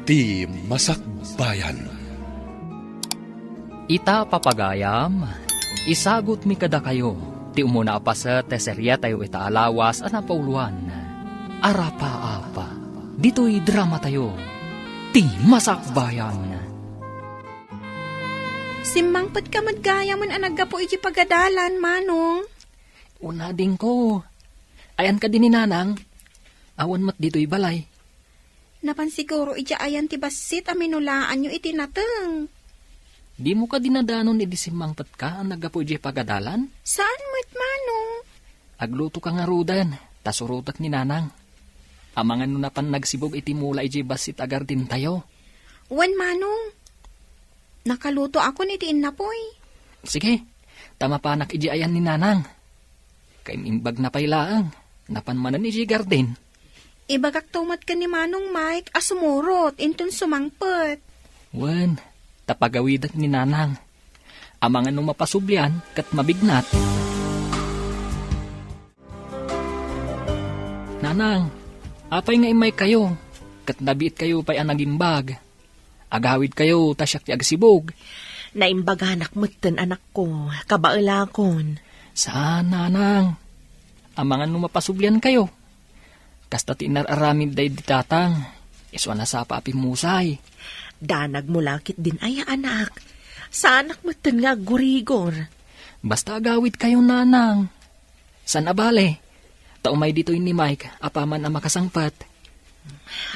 ti Masakbayan. Ita papagayam, isagot mi kada kayo, ti umuna pa sa teserya tayo ita alawas anapauluan. Arapa-apa, dito'y drama tayo, ti Masakbayan. Simmangpet ka madgaya man anagga po iti pagadalan, manong. Una din ko, ayan ka din ni nanang, awan mat dito'y balay. Napansiguro iti ayan ti basit aminulaan nyo iti nateng. Di mo ka dinadanon idisimmangpet ka ang nagapo iti pagadalan? Saan mo't manong? Agluto ka nga rudan, tasurutak ni nanang. Amangan no napan nagsibog iti mula iti basit agar din tayo. Wan manong. Nakaluto ako ni tiin na poy. Sige, tama panak iti ayan ni nanang. Kay imbag na pailaang, napan manan iti garden. Ibagak tumat ka ni manong Mike asumurot intun sumangpet. Wan, tapagawidat ni nanang. Amangan no mapasublian kat mabignat. Nanang, apay nga imay kayo, kat nabiit kayo pa'y anagimbag. Agawid kayo, tasyak ti agsibog. Naimbaganak mo't anak ko, kabailakon. Saan, nanang? Amangan no mapasublian kayo. Kasta ti inararamid day ditatang, iswa na sa papimusay. Danag mo lakit din ay anak. Sa anak mo't nga gurigor. Basta agawid kayo, nanang. San abale? Taumay dito ni Mike, apaman ang makasangpat.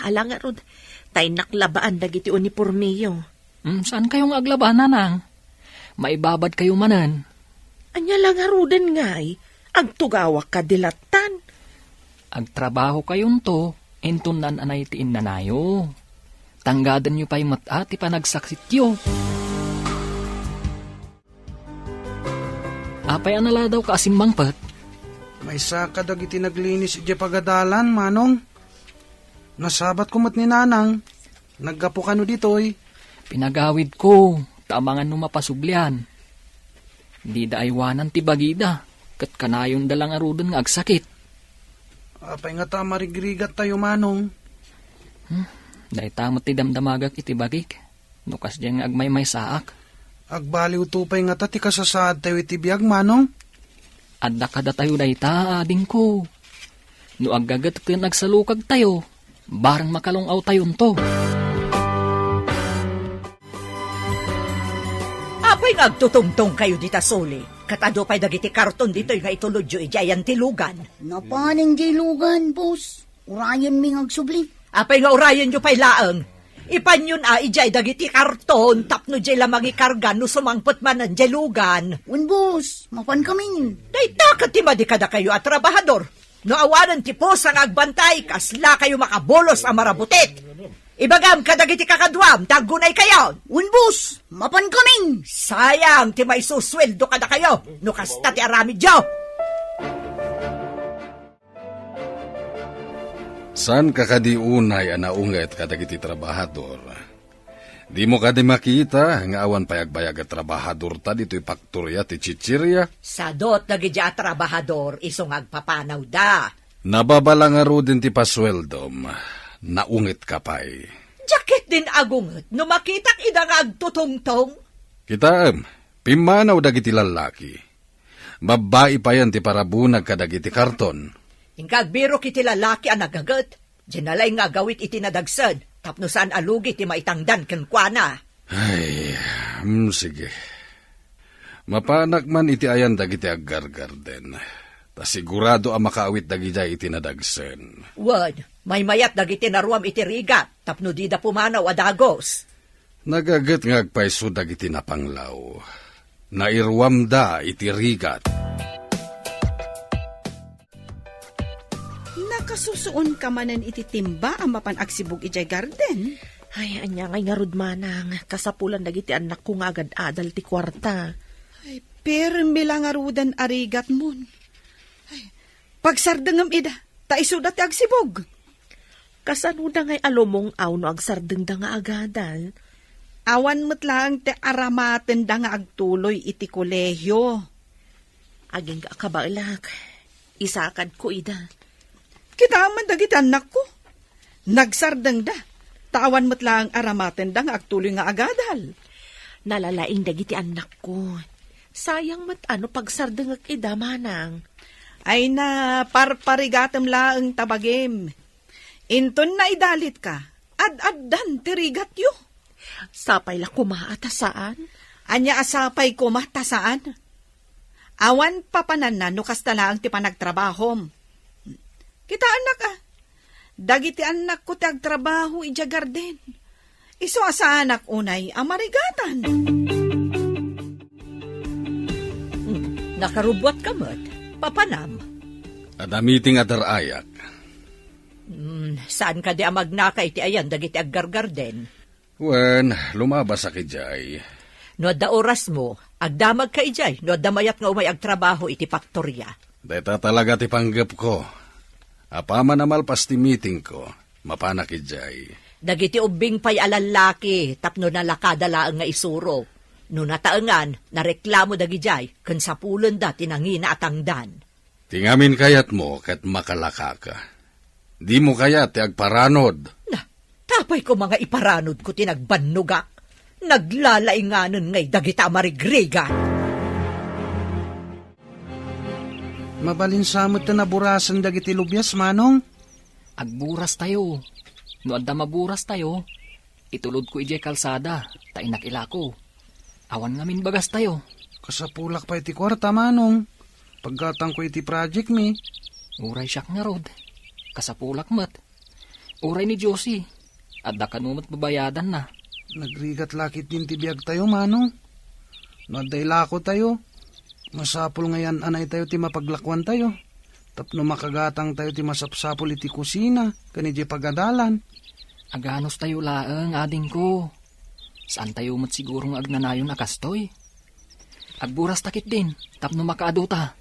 Alang nga rod, tay naklabaan dagiti uniformiyo. Saan kayong aglaba, nanang? Maibabad kayo manan. Anya lang nga roden ngay, agtugawak ka dilatan. Agtrabaho kayon to, entunan anay tiin nanayo. Tanggadan nyo pa'y mata, ti panagsaksit yo. Apay anala daw ka asimmangpat? May saka dagiti naglinis iti pagadalan, manong. Nasabat ko mat ni nanang. Naggapo ka no ditoy. Pinagawid ko, tamangan no mapasublian. Di da aywanan ti bagida, kat kanayon dalang arudan nga agsakit. Apay nga ta marigrigat tayo, manong. Dahil tamot ti damdamagak iti bagik. Nukas dyan nga agmay saak. Agbaliw tupay nga ta ti kasasaad tayo iti biyag, manong. Adda kada tayo dahi ta, ading ko. No aggagat ka nagsalukag tayo, barang makalungaw tayon to. Apay nga agtutungtong kayo dita soli. Katado pa'y dagiti karton dito nga itulod yu ijayan tilugan. Napaning dilugan, boss. Urayan mi agsubli. Apay nga urayan yu pa'y laang. Ipanyon ijay dagiti karton tapno jay lamang ikargan no sumangpot manan jay lugan. Wan, boss. Mapan kami. Dayta katimadi kada kayo at trabahador. No awanan ti pos ang agbantay kasla kayo makabolos ang marabutit. Ibagam kadagiti kakadwam, tagunay kayo. Wan, boss. Mapan kami. Sayang ti may susweldo kada kayo. No kasta ti aramid yo. San kakadiunay anaunget kadagiti trabahador? Di mo kadi makita, nga awan payagbayag at trabahador ta dito'y pakturya ti chichirya. Sadot dagiti at trabahador isong agpapanaw da. Nababala nga ro din ti pasweldom, naungit ka pa'y. Jacket din agunget no makitak ida nga agtutungtong. Kitaam, pimanaw dagiti lalaki. Babae pa yan ti parabunag kadagiti karton. Ingkagbiro kiti lalaki ang nagagat. Dinalay nga gawit iti nadagsad. Tapno saan alugi ti maitangdan kenkwana. Ay, sige. Mapanak man iti ayan dagiti aggargarden. Ta sigurado ang makaawit dagiti iti nadagsen. Wad, may mayat dagiti naruam iti rigat. Tapno di da pumanaw adagos. Nagagat nga agpaiso dagiti napanglaw. Nairwam da iti rigat. Nakasusuon ka manan iti timba ang mapanagsibog ijay garden. Ay, anya ngay nga rudmanang. Kasapulan dagiti anak ko nga agad adal ti kwarta. Ay, pero milang arudan arigat mon. Ay, pagsardengam ida, taisudat ti agsibog. Kasanuda ngay alomong aw no agsardeng da nga agadal. Awan mo't lang ti aramaten da nga agtuloy iti kolehyo. Aging kabailak. Isakad ko ida. Kita man dagiti anak ko. Nagsardeng da. Tawan mo't lang aramaten dang agtuloy nga agadal. Nalalaing dagiti anak ko. Sayang mat ano pagsardengag ida manang. Ay na parparigatem laeng tabagem. Inton na idalit ka, ad-addan tirigat yu. Sapay la kumaata saan? Anya asapay ko matasaan. Awan papanan na no kastala ang ti panagtrabahom. Kita anak ah. Dagiti anak ko ti agtrabaho ija garden. Iso asa anak unay amarigatan. Nakarubot ka mo't, papanam. Adamiting adarayak. Saan ka di amagnaka iti ayan dagiti aggargarden? Wen, lumabas sa kijay. No da oras mo, agdamag ka ijay, no da mayat nga umay agtrabaho iti faktorya. Deta talaga ti panggap ko. Apama na malpas ti meeting ko, mapana kijay. Dagiti ubing pay alalaki, tapno nalakadala nga isuro. No nataengan, nareklamo dagijay, ken sapulon da tinangina atangdan. Tingamin kayat mo kat makalaka ka. Di mo kayat ti agparanod. Na, tapay ko mga iparanod ko tinagbanugak. Naglalainganon ngay dagita marigrigan. Mabalinsamot na naburasan dagiti lubyas, manong. Agburas tayo. No adda maburas tayo, itulod ko ijay kalsada, tainak ilako. Awan ngamin bagas tayo. Kasapulak pa iti kwarta, manong. Paggatang ko iti project mi. Uray siyak nga rod. Kasapulak mat. Uray ni Josie. Adda kanumat babayadan na. Nagrigat lakit din tibiyag tayo, manong. Naday lako tayo. Masapul ngayon anay tayo ti mapaglakwan tayo. Tapno makagatang tayo ti masapsapul iti kusina. Kanidya pagadalan. Aganos tayo laeng, ading ko. Saan tayo mat sigurong agnanayon akastoy? Agburas takit din, tapno makaaduta.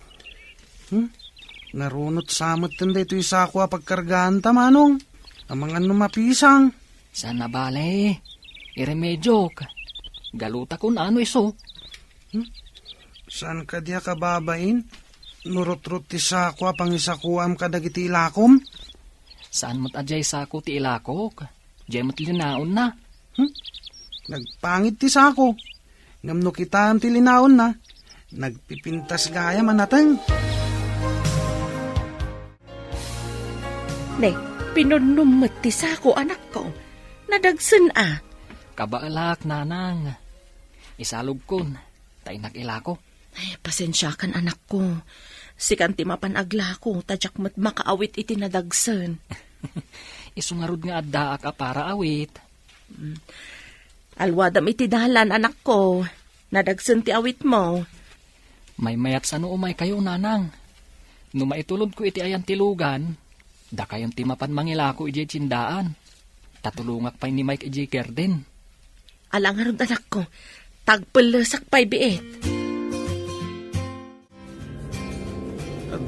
Narunot samot tanda ito isakwa pagkargaan ta, manong. Amangan numapisang. Sana bale, iremedyo ka. Galuta kun ano iso. Saan ka diya kababain? Nurot-rot ti sakwa pang isakuam kadagiti ilakom? Saan mat ajay sako ti ilakok? Jay mat linaon na. Nagpangit ti sako. Ngamno kita am ti linaon na. Nagpipintas gaya manatang. Ne, pinunumot ti sako anak ko. Nadagsen ah. Kabaalak, nanang. Isalog kun, tainak ilako. Ay, pasensya kan anak ko. Sikan ti mapanagla ko, tadyak mat makaawit iti nadagsen. Isungarod nga adda ka para awit. Alwadam iti dalan anak ko. Nadagsen ti awit mo. May mayat sa umay kayo, nanang. No maitulod ko iti ayan tilugan, da kayon ti mapan mangilako iti tsindaan. Tatulungak pa'y ni Mike iti garden. Alangarod anak ko, tagpalasak pa'y biit.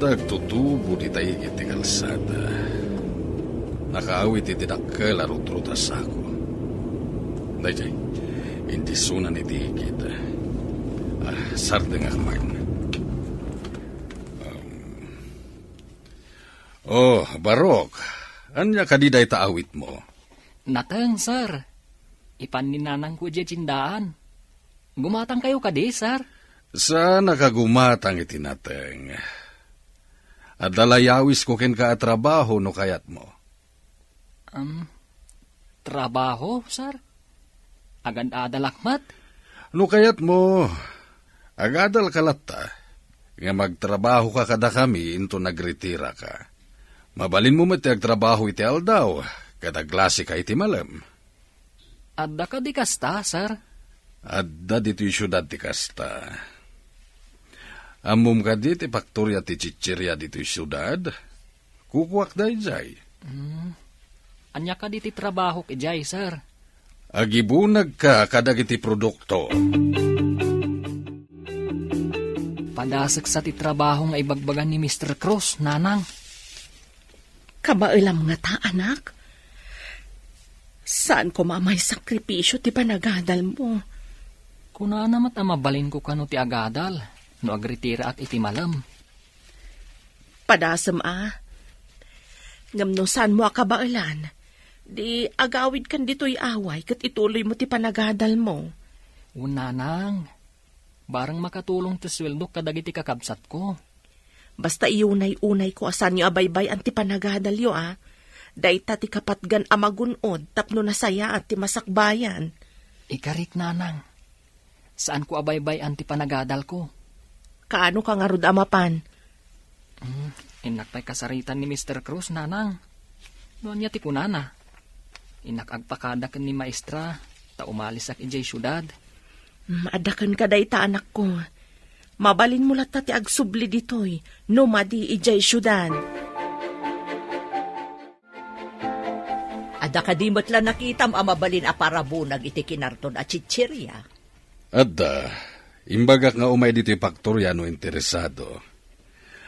Dagtutubo di tayo iti kalsada. Nakaawit iti dakkel arut-rutas ako. Dayjay, hindi sunan iti kita. Sardeng akman. Barok. Anya kadiday taawit mo? Nateng, sir. Ipan ni nanang ko iti tsindaan. Gumatang kayo kadi, sir. Sa nakagumatang iti nateng. At dalayawis ko ken ka at trabaho no kayat mo. Trabaho, sir? Agad-adalakmat? No kayat mo, agadal kalata, nga magtrabaho ka kada kami into nagretira ka. Mabalin mo mati agtrabaho iti aldaw, kada glasi ka iti malam. Adda ka di kasta, sir? Adda dito'y syudad ti kasta. Amum ka di ti faktorya ti chichirya dito'y syudad, kukuwak da ijay. Anya ka di ti trabaho kajay, sir? Agibunag ka kadag iti produkto. Padasek sa ti trabaho nga ibagbagan ni Mr. Cruz, nanang. Kabailam nga ta, anak. Saan ko mamay sakripisyo ti panagadal mo? Kuna namat mabalin ko kano ti agadal, no agritira at iti malam. Padasam ah. Ngamno saan mo akabailan? Di agawid kan dito'y away kat ituloy mo ti panagadal mo. Unanang, barang makatulong ti sweldo kadagiti kakabsat ko. Basta iunay-unay ko asan yung abaybay ang ti panagadal yo Daita ti kapatgan amagunod tapno nasaya at ti masakbayan. Ikarik nanang, saan ko abaybay anti panagadal ko? Kaano ka nga rod amapan? Inak pa'y kasaritan ni Mr. Cruz, nanang. Doon niya ti kunana. Inak agpakada kan ni maestra, ta umalis ak ijay syudad. Maadakan ka dayta anak ko. Mabalin mo lata ti agsubli ditoy, no madi ijay syudan. Ada kadimot lang nakitam amabalin a parabunag iti kinarton a chichirya. Adda, imbagak nga umay dito faktorya no interesado.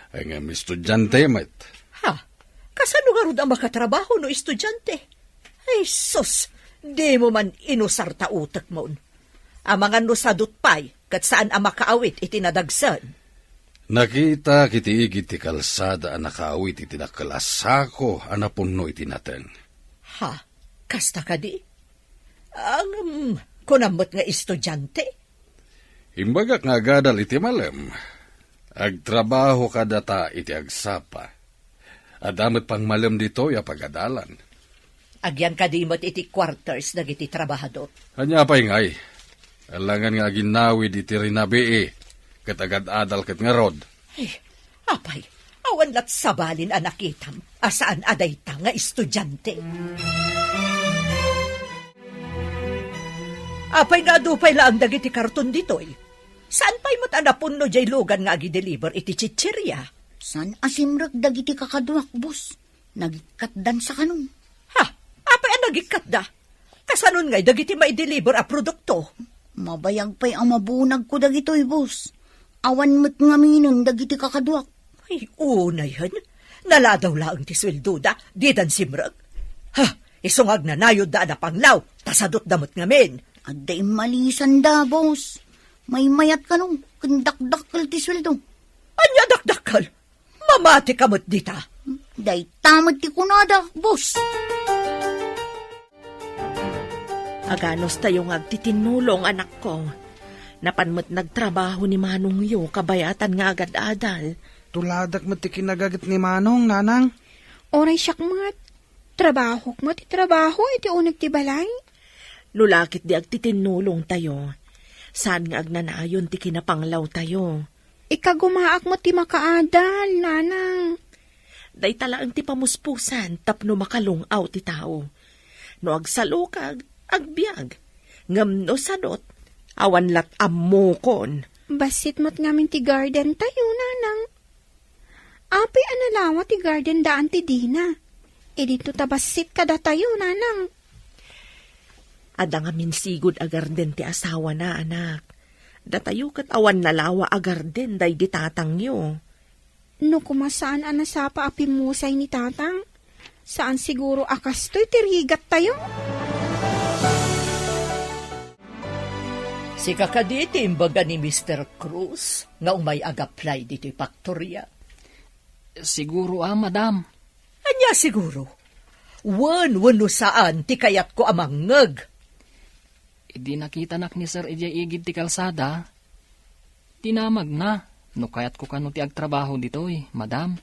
Ay nga estudyante met. Ha? Kasano nga rod ang makatrabaho no estudyante? Ay sus, di mo man inusar ta utak mo. Ang mga nusadot pa'y kat saan ang makaawit itinadagsan. Nakita kiti igit ti kalsada ang nakaawit iti nakalasako ang napuno itinateng. Ha? Kasta ka di? Ang kunamot nga estudyante? Imbagak nga gadal iti malam. Agtrabaho ka data iti agsapa. Adamot pang malam dito ya pagadalan. Agyan ka di mo't iti quarters nagiti trabahador. Anya pa'y ngay. Alangan nga ginawi iti rinabi katagad adal kat nga rod. Ay, apay, awan lat sabalin ang nakitam. Asaan aday ta nga estudyante? Apay nga dupay lang dagiti karton ditoy. Saan pa'y mo't anapun no jay lugan nga agi-deliver iti chichirya? San asimrag dagiti kakaduak, boss? Nagkatdan sa kanong. Ha? Apay ang nagikat da? Kasanon nga'y dagiti mai-deliver a produkto? Mabayag pa'y ang mabunag ko dagitoy, boss. Awan mo't ngaminon dagiti kakaduak. Ay, unay yan. Naladaw lang ti sweldo da, di dan simrag. Ha? Isungag na nayod da na panglaw, tasadot damot ngamin. Aday malisan da, boss. May mayat ka nung kandakdakal ti sweldo. Anya dakdakal? Mamati kamot dita. Day tamad ti kunada, boss. Aganos tayong agtitinulong anak ko. Napanmat nagtrabaho ni Manong yo, kabayatan nga agad-adal. Tuladak mo ti kinagagat ni Manong, nanang. Oray siyak mat. Trabaho mo ti trabaho iti unag ti balay. Nulakit di agtitinulong tayo. Saan nga agnanayon ti kinapanglaw tayo. Ikagumaak mo ti makaadal, nanang. Day talaang ti pamuspusan tapno makalungaw ti tao. No agsalukag, agbiag. Ngam no sadot, awan lat ammokon. Basit mo't ngamin ti garden tayo, nanang. Apay analawa ti garden daan ti Dina. Dito tabasit kada tayo, nanang. Ada nga minsigod agarden ti asawa na, anak. Datayo kat awan nalawa agarden day di tatang yo. No kumasaan anasapa apimusay ni tatang? Saan siguro akastoy tirigat tayo? Si kakaditi imbaga ni Mr. Cruz nga umay ag-apply dito faktorya. Siguro madam. Anya siguro? Wano saan ti kayat ko amangag. Di nakita nak ni Sir ijay igid ti kalsada. Tinamag na. No kayat ko kano ti agtrabaho ditoy, madam.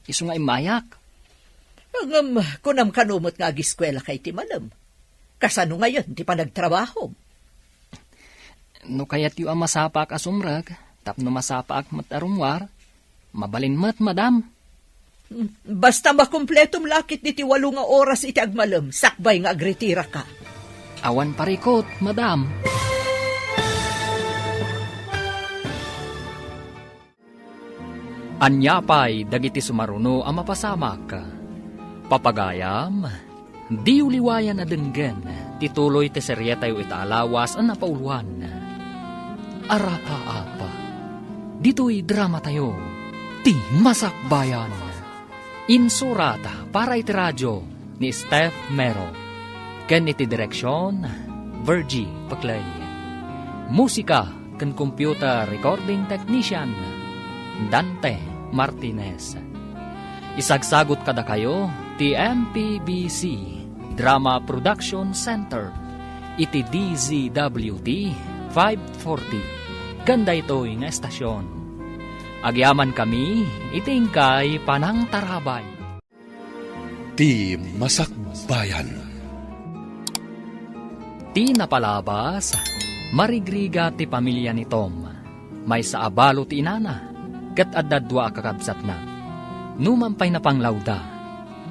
Isu nga imayak. Kunam kanumot nga agiskwela kay ti malam. Kasano ngayon ti panagtrabaho? No kayat yu ang masapak asumrag, tapno masapak matarungwar, mabalin mat, madam. Basta makumpletong lakit ni ti 8 nga oras iti agmalam, sakbay nga agretira ka. Awan parikot, madam. Anyapay dagiti sumaruno ang mapasamak. Papagayam, di uliwayan na denggen, tituloy ti serye tayo itaalawas ang napauluan. Arapa-apa, dito'y drama tayo, ti Masakbayan. Insurata para iti radyo ni Steph Mero. Ken iti direksyon, Virgie Paclay. Musika ken computer recording technician, Dante Martinez. Isagsagot kada kayo, ti MPBC Drama Production Center. Iti DZWT 540. Ganda ito'y nga estasyon. Agyaman kami, itingkay panang tarabay. Ti Masakbayan. Ti napalabas, marigriga ti pamilya ni Tom. May sa abalo ti inana, kat addadwa kakabsat na. Numampay na panglawda,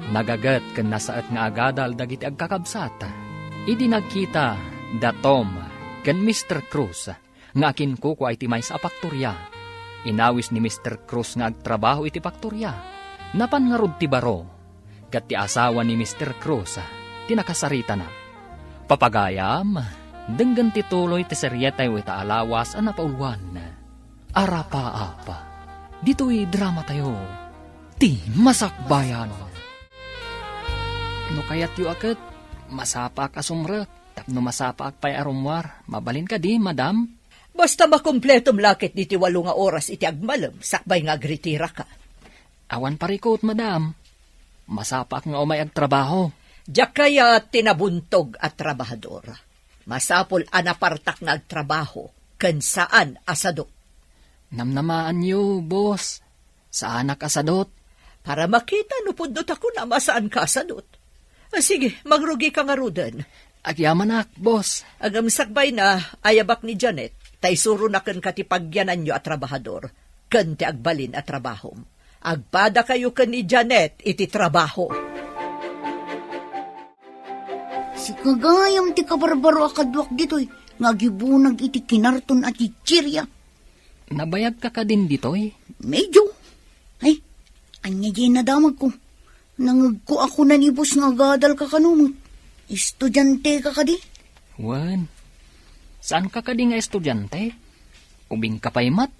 nagagat kan nasaat nga agadal dagiti agkakabsat. Idi nagkita da Tom kan Mr. Cruz nga akin ko ay ti may sa apaktorya. Inawis ni Mr. Cruz nga agtrabaho iti paktorya. Napan nga rod ti baro, kat ti asawa ni Mr. Cruz tinakasarita na. Papagayam, denggan ti tuloy ti seryetay iti alawas a napauluan. Arapa-apa, dito'y drama tayo. Ti Masakbayan. No kayat yu aket, masapak asumrek, tapno masapak pay arumwar. Mabalin ka di, madam? Basta makumpletom lakit diti 8 nga oras iti agmalem, sakbay nga agritira ka. Awan parikot, madam. Masapak nga umay agtrabaho. Diyak kaya tinabuntog at trabahador. Masapol anapartak nga agtrabaho, ken saan asadot. Namnamaan niyo, boss. Saan nakasadot? Para makita no pundot ako na masaan ka asadot. Sige, magrugi ka nga ruden. Agyamanak, boss. Agam sakbay na, ayabak ni Janet, tay suro na ken katipagyanan nyo at trabahador, ken ti agbalin at trabahom. Agpada kayo ken ni Janet iti trabaho. Si kagayam ti kabarbaro akadwak dito'y, ngagibunag iti kinarton at ichirya. Nabayag ka ka din dito'y? Medyo. Ay, anya na damag ko. Nangagko ako na ni boss nga gadal ka kanumot. Estudyante ka di? Wan. Saan ka di nga estudyante? Ubing ka pa'y mat?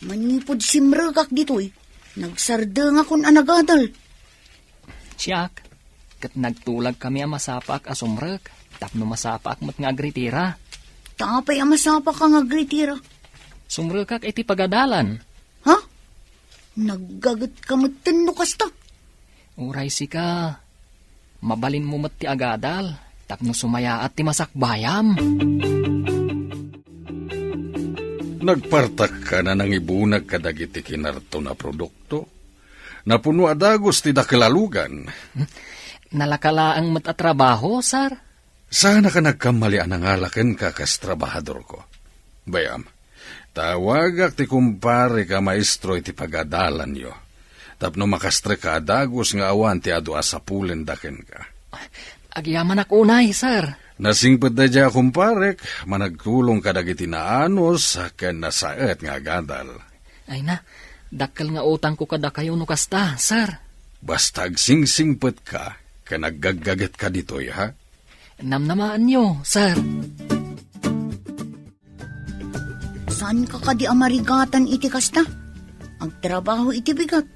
Manipod simragak dito'y. Nagsarda nga kun anagadal. Siyak, kat nagtulag kami ang masapak asumrek. Tapno masapak mat nga agritira. Tapay ang masapa ka nga gritira. Sumrekak iti pagadalan. Ha? Naggagat ka matin no kasta. Uray si ka. Mabalin mo mat ti agadal. Tapno sumaya at ti masakbayam. Nagpartak ka na nang ibunag kadagiti kinarto na produkto. Napuno adagos ti dakalalugan. Nalakalaang matatrabaho, sir? Sana ka nagkamali ang ngalaken ka kas trabahador ko. Bayam, tawagak ti kumpare ka maestro iti pagadalan yo. Tapno makastre ka adagos nga awan ti adu asapulen daken ka. Agyaman unay, sir. Nasingpet da dya kumparek, managtulong ka dagiti naanos ken nasaet nga gadal. Ay na, dakkel nga utang ko kada kayo no kasta, sir. Basta agsingsingpet ka, ken naggaggaget ka ditoy, ha? Namnamaan nyo, sir. Saan ka di amarigatan iti kasta? Agtrabaho iti bigat.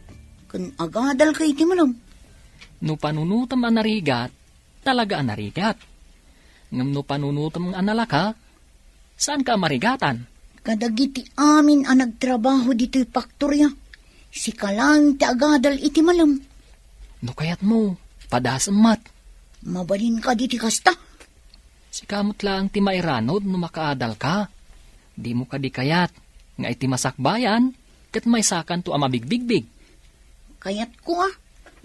Kun agadal ka iti malam. No panunutam anarigat, talaga anarigat. Ngam no panunutam analaka, saan ka marigatan? Kadagiti amin ang nagtrabaho dito'y paktorya. Si kalang ti agadal iti malam. No kayat mo, padas mat. Mabalin ka diti kasta. Si kamot lang ti mairanod no makaadal ka. Di mo ka di kayat, nga iti masakbayan, kat may sakan to amabigbigbig. Kayat ko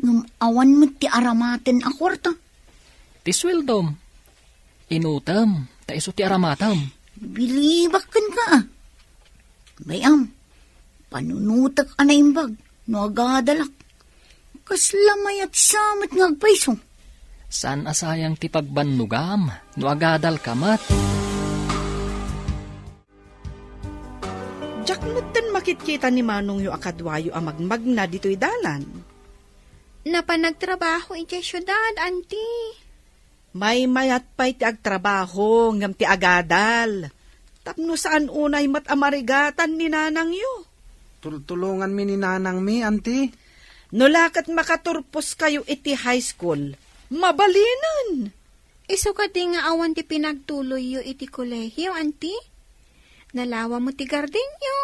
ngam awan mo ti aramaten a kwarta. Ti sweldom. Inutam, ta iso ti aramatam. Bilibakan ka Bayam, panunutak anaimbag, no agadalak. Kaslamay at samot ngagpaiso. Saan asayang ti pagbanlugam, no agadal kamat. Diyak nutten makitkita ni Manong yu akadwayo ang magmagna dito'y dalan. Napanagtrabaho iti syudad, auntie. May mayat pa'y ti agtrabaho ngam ti agadal. Tapno saan unay mat amarigatan ni nanang yu. Tultulungan mi ni nanang mi, auntie. Nulakat makaturpos kayo iti high school, mabalinan. Iso ka di nga awan ti pinagtuloy yu iti kolehiyo, auntie. Nalawa mo ti garden yu.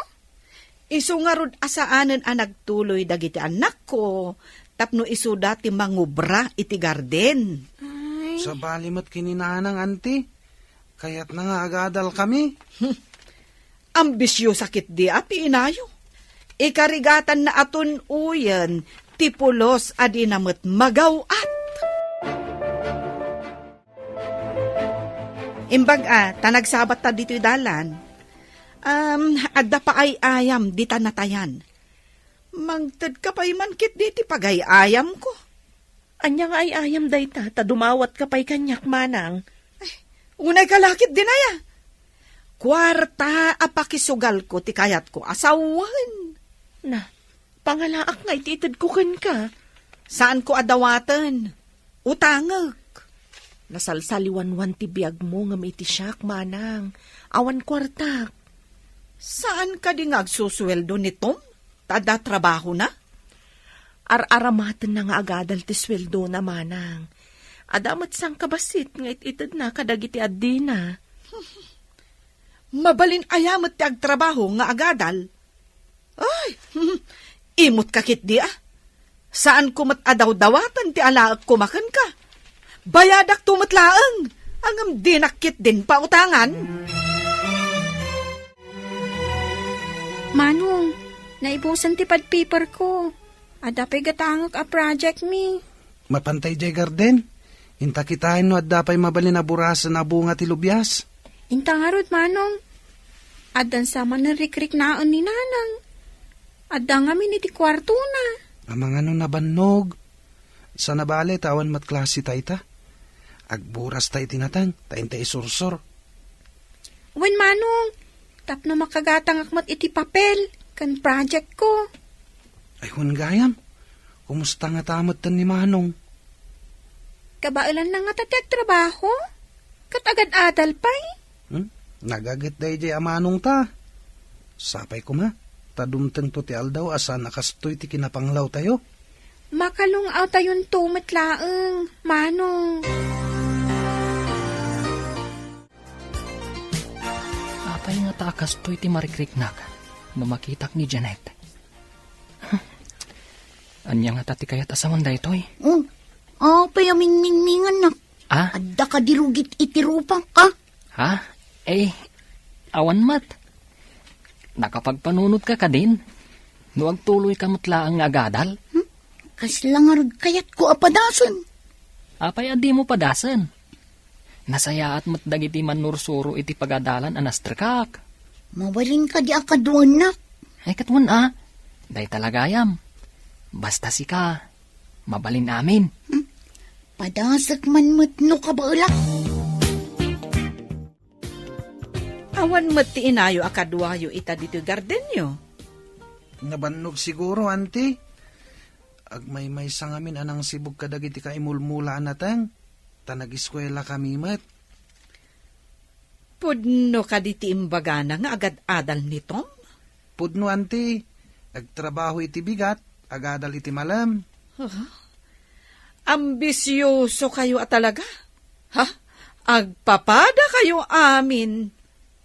Iso nga rod asaanan ang nagtuloy dagiti anak ko, tapno iso dati mangubra iti garden. Ay, Sa balimat kininanang, anti. Kaya't na nga agadal kami. Ambisyo sakit di api inayo. Ikarigatan na aton uyan, tipulos adinamot magawat. Imbag tanagsabat ta dito'y dalan. Adda pa ay ayam di tanatayan. Mangtad ka pa'y mankit di ti pagay ayam ko. Anya nga ay ayam dayta, ta dumawat ka pa'y kanyak manang. Unay kalakit din aya. Kwarta apakisugal ko ti kayat ko asawan. Na, pangalaak nga ititid ko kan ka. Saan ko adawatan? Utangag. Nasalsaliwan-wan ti biyag mo nga iti siyak manang. Awan kwartak. Saan ka di ngagsusweldo ni Tom? Tada trabaho na? Ar-aramatan na nga agadal ti sweldo na manang. Adamat sang kabasit nga ititid na kadagiti addi na. Mabalin ayamat ti agtrabaho nga agadal. Ay, imot kakit di ah. Saan kumat adaw-dawatan ti alaag kumakan ka? Bayadak tumatlaang. Angam dinakit din pautangan. Manong, naibusan ti pad paper ko. Adapay gatangak a project mi. Mapantay jay garden. Inta kitain no at dapay mabalin na burasan na bunga ti lubyas. Intangarod, Manong. Adan sama na rikrik naan ni Nanang. Adda nga ti kwarto na. Amang ano nabannog. Sa nabali tawan mat klase tayta. Agburas tay tinatang, tayin tay sursur. Wen, Manong, tapno makagatang akmat iti papel, kan project ko. Ay hun gayam, kumusta nga tamot tan ni Manong? Kabailan na nga tatag trabaho? Katagad-adal pa'y? Nagagit day jay amanong ta. Sapay ko ma, tadumteng to ti aldaw asa nakastoy ti kinapanglaw tayo. Makalungaw tayon tumatlaang, Manong. Apay nga taakas to'y ti marikriknak no makitak ni Janet. Anya nga tati kayat asawan da ito'y. Payaming ningningan na. Ah? Adda ka dirugit itirupang ka. Ha? Awan mat. Nakapagpanunod ka din. No agtuloy ka matlaang nga agadal. Kaslangarod kayat ko apadasan. Apay adi mo padasan. Nasaya at matdagiti manursuro iti pagadalan anastrakak. Mabalin ka di akaduan na. Ay katwan day talagayam. Basta si ka, mabalin amin. Padasak man matno ka ba ulak? Awan mati inayo akadwayo ita dito gardenyo. Nabannog siguro, anti. Agmay-may sang amin anang sibog kadagiti ka imulmula anatang. Tanag-eskwela kami mat. Pudno ka diti imbagana nga agad-adal ni Tom? Pudno, anti. Agtrabaho iti bigat, agadal iti malam. Ambisyoso kayo talaga? Ha? Agpapada kayo amin.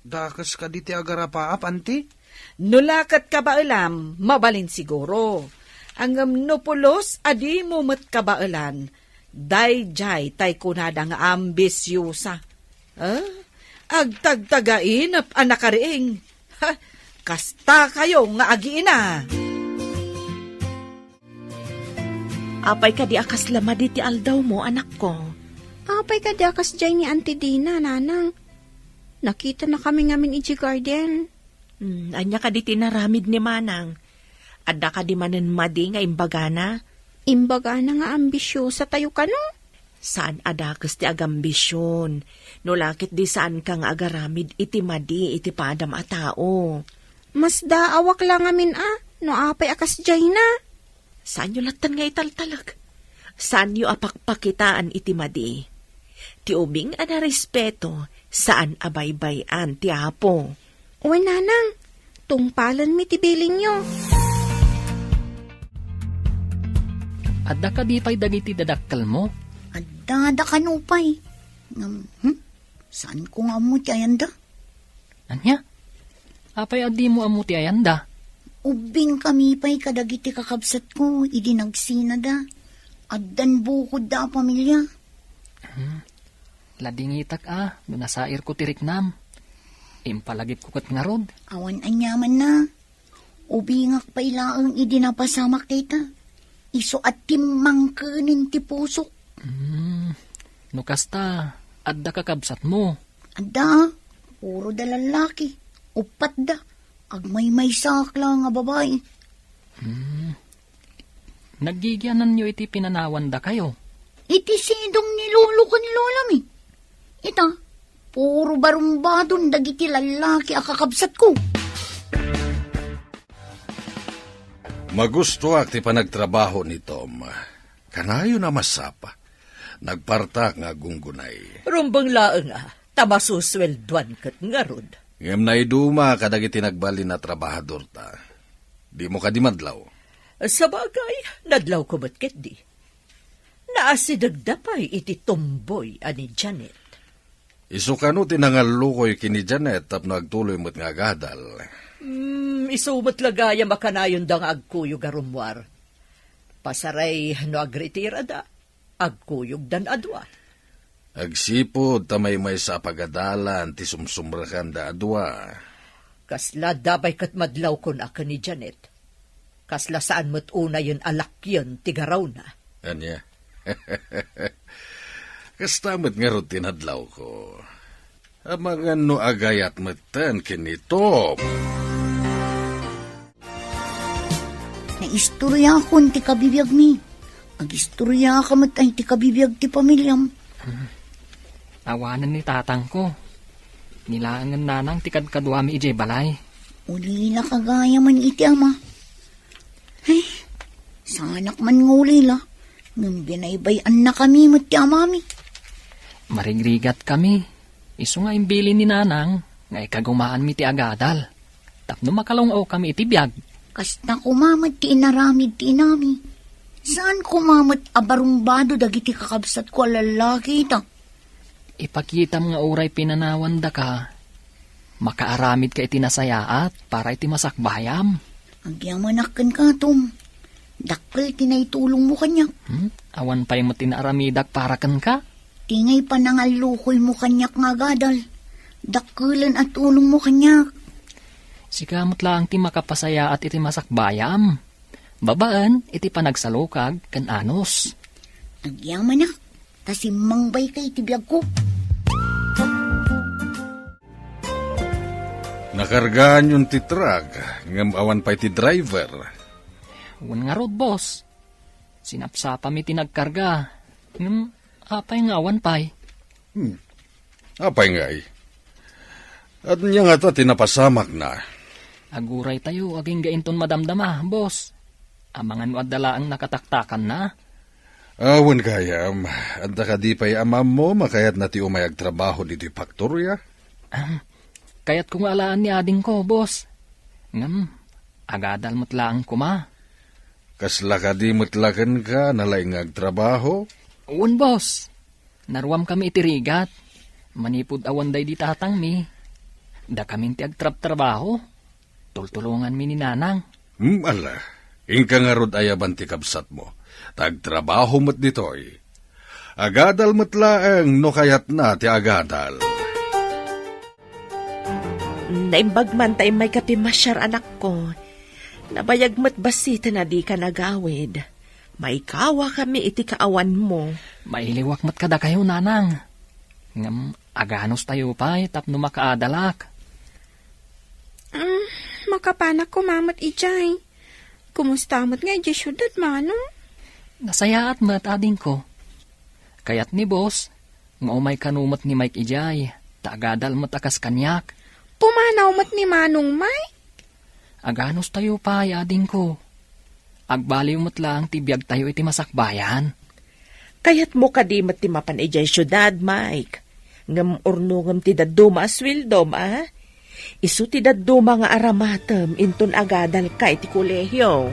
Dakas ka diti agarapaap, anti. Nulakat ka ba alam, mabalin siguro. Ang nupulos, adi mo mat ka ba alan, dayjay tay kunada nga ambisyosa. Agtagtagain ap anakariing. Kasta kayo nga agiina. Apay ka di akas lama di ti aldaw mo, anak ko. Apay kadakas jay ni Auntie Dina, Nanang. Nakita na kami ngamin iji garden. Anya ka di tinaramid ni manang. Adda ka di manen madi nga imbagana. Imbaga na nga ambisyosa tayo ka no? Saan adakas ti agambisyon? No lakit di saan ka nga agaramid iti madi iti padam a tao. Mas daawak lang amin no apay akas jay na. Saan yu latan nga italtalag? Saan yu apakpakitaan iti madi? Ti ubing ana respeto, saan abaybayan ti apo? Uy, Nanang, tungpalan mi ti biling nyo. Adda ka di pa'y dagiti dadakkel mo? Adda ka nupay. Saan ko nga mo ti ayanda? Anya? Apay adi mo amuti ayanda. Ubing kami pa'y kadagiti kakabsat ko, idi nagsina da. Addan bukod da pamilya. Ladingitak no nasair ko tiriknam. Impalagip ko kat nga rod. Awan anyaman na. Ubingak pa ilaang idinapasamak kita. Iso at timang kanin ti pusok. No kasta, adda kakabsat mo. Ada, puro da lalaki. Upat da. Agmay-may sakla nga babae. Nagigyanan nyo iti pinanawan da kayo. Iti sidong ni lolo ko ni lola mi. Ita, puro barumbadon dagiti lalaki akakabsat ko. Magusto ak ti panagtrabaho ni Tom. Kanayo na masapa. Nagpartak nga gunggunay. Rumbang laeng tamasuswelduan kat nga rod. Ngem na iduma kadagiti nagbali na trabahador ta. Di mo kadimadlaw. Sa bagay, nadlaw ko ba't ket di. Naasidagdapay iti tomboy ani Janet. Isukano tinangalukoy kini Janet tapno agtuloy mo't nga gadal. Isumat lagaya makanayon da nga agkuyog arumwar. Pasaray no agritira da, agkuyog dan adwa. Agsipod tamay may sa pagadalan ti sumsumrakan da adwa. Kasla dabay kat madlaw ko na ni Janet. Kasla saan mo't una yun alakyon tigaraw na. Anya? Kastamot nga rin tinadlaw ko. Amangan no agayat matan kinito. Naistorya ko ti kabibiyag mi. Agistorya ka matay ti kabibiyag ti pamilyam. Awanan ni tatang ko. Nilangan nanang tikad-kadwami ijay balay. Uli na kagaya man iti ama. Ay, sanak man nguli la. Nung binaybayan na kami mo ti amami. Marigrigat kami. Isu nga imbili ni nanang, nga ikagumaan mi ti agadal. Tapno makalungaw kami iti biyag. Kasta kumamat ti inaramid ti inami. Saan kumamat abarumbado dagiti kakabsat ko lalaki ita? Ipakita nga oray pinanawan da ka. Makaaramid ka iti nasayaat para iti masakbayam. Agyamanakan ka, Tom. Dakkel tinaitulong mo kanya. Awan pa'y mo tinaaramidak para kan ka? Tingay pa nangalukoy mo kanyak nga gadal. Dakkelan at tulong mo kanyak. Sikamot lang ti makapasaya at iti masakbayam. Babaan, iti panagsalukag kan anos. Nagyamanak, tasimmangbay kay tibiyag ko. Nakargaan yung ti truck, ngam awan pa ti driver. Wan nga rod, boss. Sinapsapa mi tinagkarga. Apay nga awan pay. Apay nga eh. At niya nga ta tinapasamak na. Aguray tayo, aging gainton madamdama, boss. Amangan adala ang nakataktakan na. Awan kayam, at nakadi pa'y amam mo, makayat na ti umayag trabaho dito yung faktorya. Kaya't kung alaan ni ading ko, boss. Ngam, agadal mo't lang kuma. Kasla ka di mutlakan ka, nalaing agtrabaho. Uwan, boss. Naruam kami itirigat. Manipod awan day di tatang mi. Da kaming ti agtrab-trabaho. Tultulungan mi ni nanang. Ala, ingka nga rod ayaban ti kabsat mo. Tagtrabaho mo't ditoy. Agadal mo't laang no kayat na ti agadal. Naimbag man tayo may kapimasyar anak ko. Nabayag mo't basita na di ka nagawid. May kawa kami iti kaawan mo. Mailiwak mat kada kayo, nanang. Ngam, aganos tayo pa'y tapno makaadalak. Makapanak ko mamat ijay. Kumusta mat nga ijay syudad, manong? Nasayaat mat ading ko. Kayat ni boss, nga umay kanumot ni Mike ijay, taagadal mat akas kanyak. Pumanaw mat ni manong may? Aganos tayo pa'y ading ko. Agbaliw mo't lang tibiyag tayo iti masakbayan. Kayat mo kadimat ti mapan ijay syudad, Mike. Ngam urnungam ti daduma aswildom, Isu ti daduma nga aramatem inton agadal ka iti kolehyo.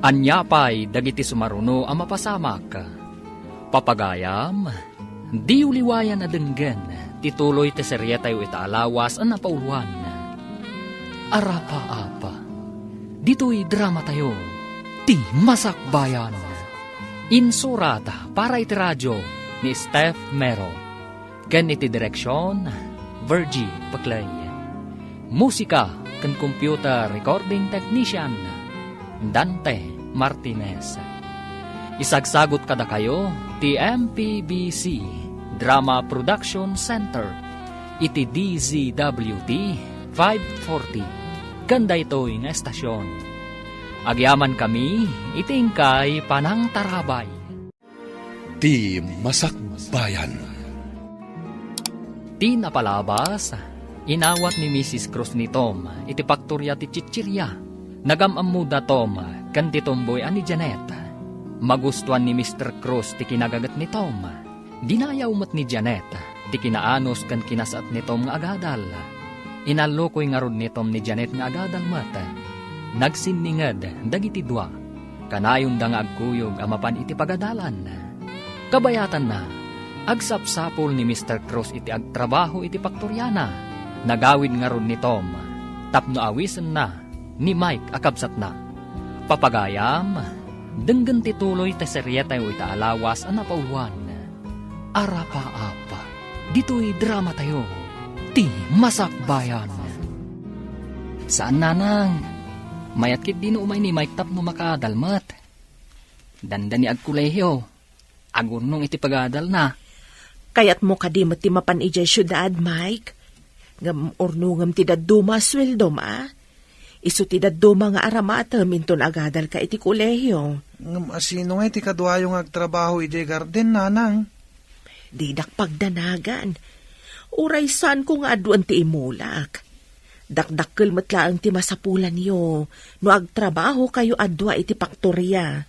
Anyapay dagiti sumaruno ang mapasamak. Papagayam, di uliwayan na denggen, tituloy ti serya tayo itaalawas ang napauluan. Arapa-apa, dito'y drama tayo. ti Masakbayan. Insurata para iti radyo ni Steph Mero. Ken iti direksyon, Virgie Paclay. Musika ken computer recording technician, Dante Martinez. Isagsagot kada kayo ti MPBC Drama Production Center iti DZWT 540 kanda ito'y nga estasyon. Agyaman kami itingkay panang tarabay. Ti Masakbayan. Ti napalabas, inawat ni Mrs. Cruz ni Tom iti paktorya ti Chichirya. Nagamamud na Tom kan ti tomboy ani Janet. Magustuhan ni Mr. Cruz ti kinagagat ni Tom. Dinayaw mo't ni Janet ti kinaanos kan kinasat ni Tom nga agadal. Inalokoy nga rod ni Tom ni Janet nga agadal mata. Nagsinningad dagiti dua. Kanayon da nga agkuyog amapan iti pagadalan. Kabayatan na, agsapsapol ni Mr. Cruz iti agtrabaho iti paktoryana. Nagawid nga rod ni Tom. Tapno awisen na ni Mike akabsat na. Papagayam, denggan tituloy ta seryeta iti alawas ang napauluan. Arapa-apa, dito'y drama tayo, ti Masakbayan. Saan nanang? Mayat kit din umay ni Mike tapno makadalmat. Dandani agkuleyo, agurnong iti pagadal na. Kayat mo kadimot ti mapan ijay syudad, Mike. Ngam ornungam ti daduma sweldo ma. Isu ti daduma nga aramata minton agadal ka iti kuleyo. Ngam asino nga iti kadwayong agtrabaho iti garden, nanang. Didak pagdanagan. Uray saan ko nga aduan ti imulak. Dakdakkel matlaang ti masapulan yo. No agtrabaho kayo adwa iti paktorya.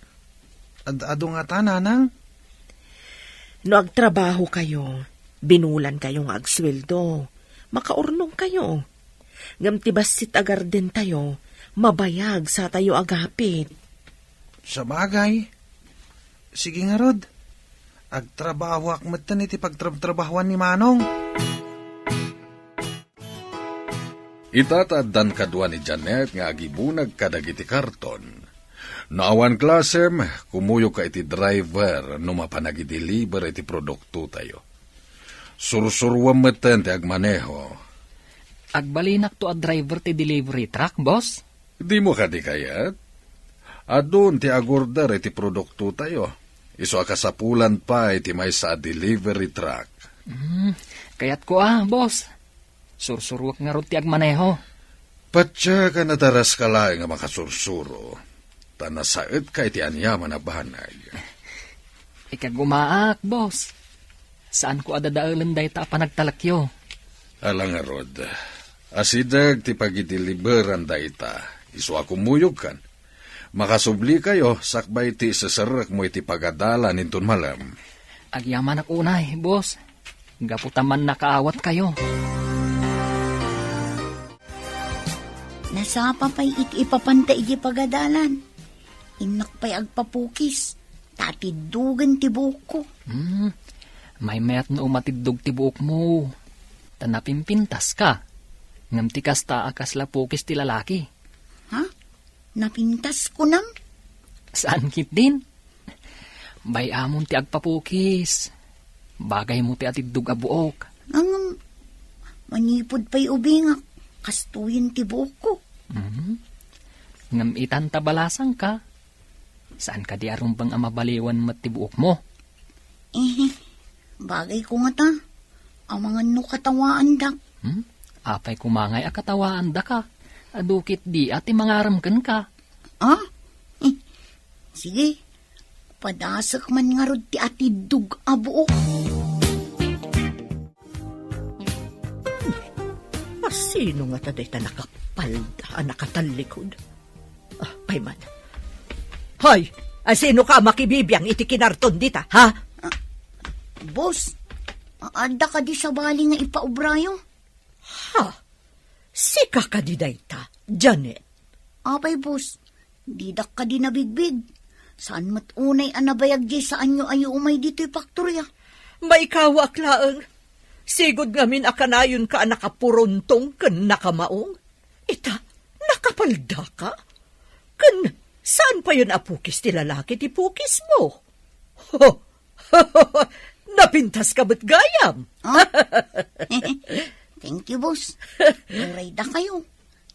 Ado nga ta, nanang? No agtrabaho kayo, binulan kayo nga agsweldo. Makaurnong kayo. Ngam ti basit agarden tayo, mabayag sa tayo agapit. Sa bagay. Sige nga, Rod. Agtrabaho akmatan iti pagtrabahuan ni Manong. Itataddan kadwa ni Janet nga agibunag kadagiti karton. Naawan klasem, kumuyo ka iti driver no mapanagideliver iti produkto tayo. Sursurwam meten ti agmaneho. Agbalinak to a driver ti delivery truck, boss? Di mo ka di kayat? Adun ti agorder iti produkto tayo. Iso akasapulan pa iti may sa delivery truck. Kayat ko boss. Sursurwak nga ron ti agmaneho. Patya ka nataras ka lang nga makasursuro. Tanasaet ka iti anyaman na bahanay. Ikagumaak, boss. Saan ko adadaalan day ta panagtalakyo? Alang nga, Rod. Asidag ti pagideliveran day ta. Iso ako muyog kan. Makasubli kayo, sakbay ti sasarak mo iti pagadala nintun malam. Agyaman ak unay, boss. Gaputaman nakaawat kayo. Nasapa pa'y ipapantay iti pagadalan. Inak pa'y agpapukis. Tatidugan ti buhok ko. May mayat na umatidog ti buhok mo. Tanapimpintas ka. Ngam ti kasta akas lapukis ti lalaki. Ha? Napintas ko nang? Saan kit din? Bayamon ti agpapukis. Bagay mo ti atidog a buok. Ang manipod pa'y ubingak. Kastuyin ti buhok ko. Ngam itantabalasang ka. Saan ka di arumbang amabaliwan mat ti buok mo? Bagay ko nga ta. Ang mga katawaan dak. Apay kumangay a katawaan da ka. Adukit di ati mangaramkan ka. Sige. Padasak man nga rod ti atidug a buok. Sino nga taday ta nakapalda, nakatalikod? Payman. Hoy! Sino ka makibibiyang iti kinarton dita, ha? Boss, ada ka di sa bali nga ipaubrayo? Ha? Sika ka di dayta, Janet. Apay, boss, didak ka di nabigbig. Saan matunay anabayag di saan nyo ayo umay dito'y paktorya? Maikawa aklaang. Sigod ngamin akanayon ka nakapurontong ken nakamaong. Ita, nakapalda ka? Ken Saan pa yun apukis ti lalaki ti pukis mo? Ho! Napintas ka ba't gayam? Thank you, boss. Uray da kayo.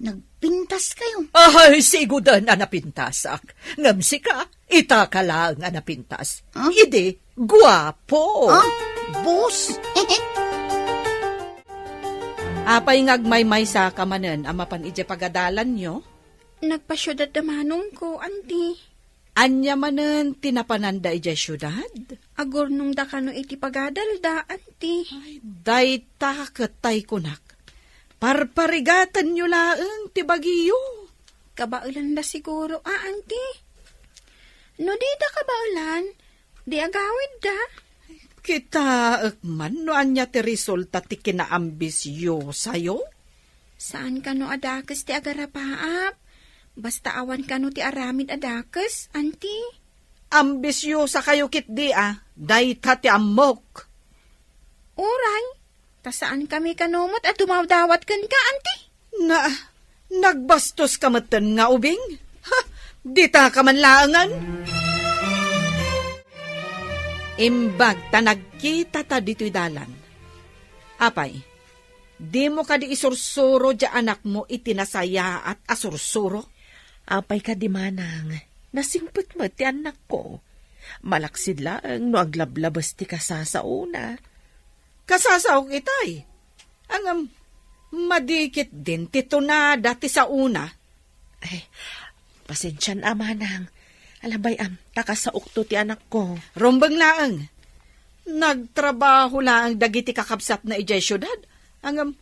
Nagpintas kayo. Ay, sigudan na napintasak. Ngamsi ka, ita ka lang nga napintas. Huh? Ide, guwapo. Boss? Apay ngagmay-may sa kamanen, amapan ije pagadalan nyo. Nagpasyudad da manong ko, auntie. Anya manen tinapananda ije syudad. Agor nung da kano iti pagadal da, auntie. Dayta katay kunak. Parparigatan nyo laeng ti Baguio. Kabaulan da siguro, auntie. No di da kabaulan, di agawid da. Kita man no anya ti resulta ti kinaambisyo sayo. Saan ka no adakes ti agarapaap? Basta awan ka no ti aramid adakes, auntie. Ambisyo sa kayo kit di dayta ti amok. Uray, ta saan kami kanumot at dumawdawat kan ka, auntie? Nagbastos ka matan nga ubing? Ha, di ta ka man laangan? Imbag ta nagkita ta dito'y dalan. Apay, di mo ka di isursuro dya anak mo itinasaya at asursuro? Apay ka di manang, nasingput mo ti anak ko. Malaksid lang no aglablabas ti kasasauna. Kasasaw kitay. Ang madikit din tito na dati sa una. Ay, pasensyan amanang. Alabay takasaok to ti anak ko. Rombang laang. Nagtrabaho laang dagiti kakabsat na ijay syudad. Ang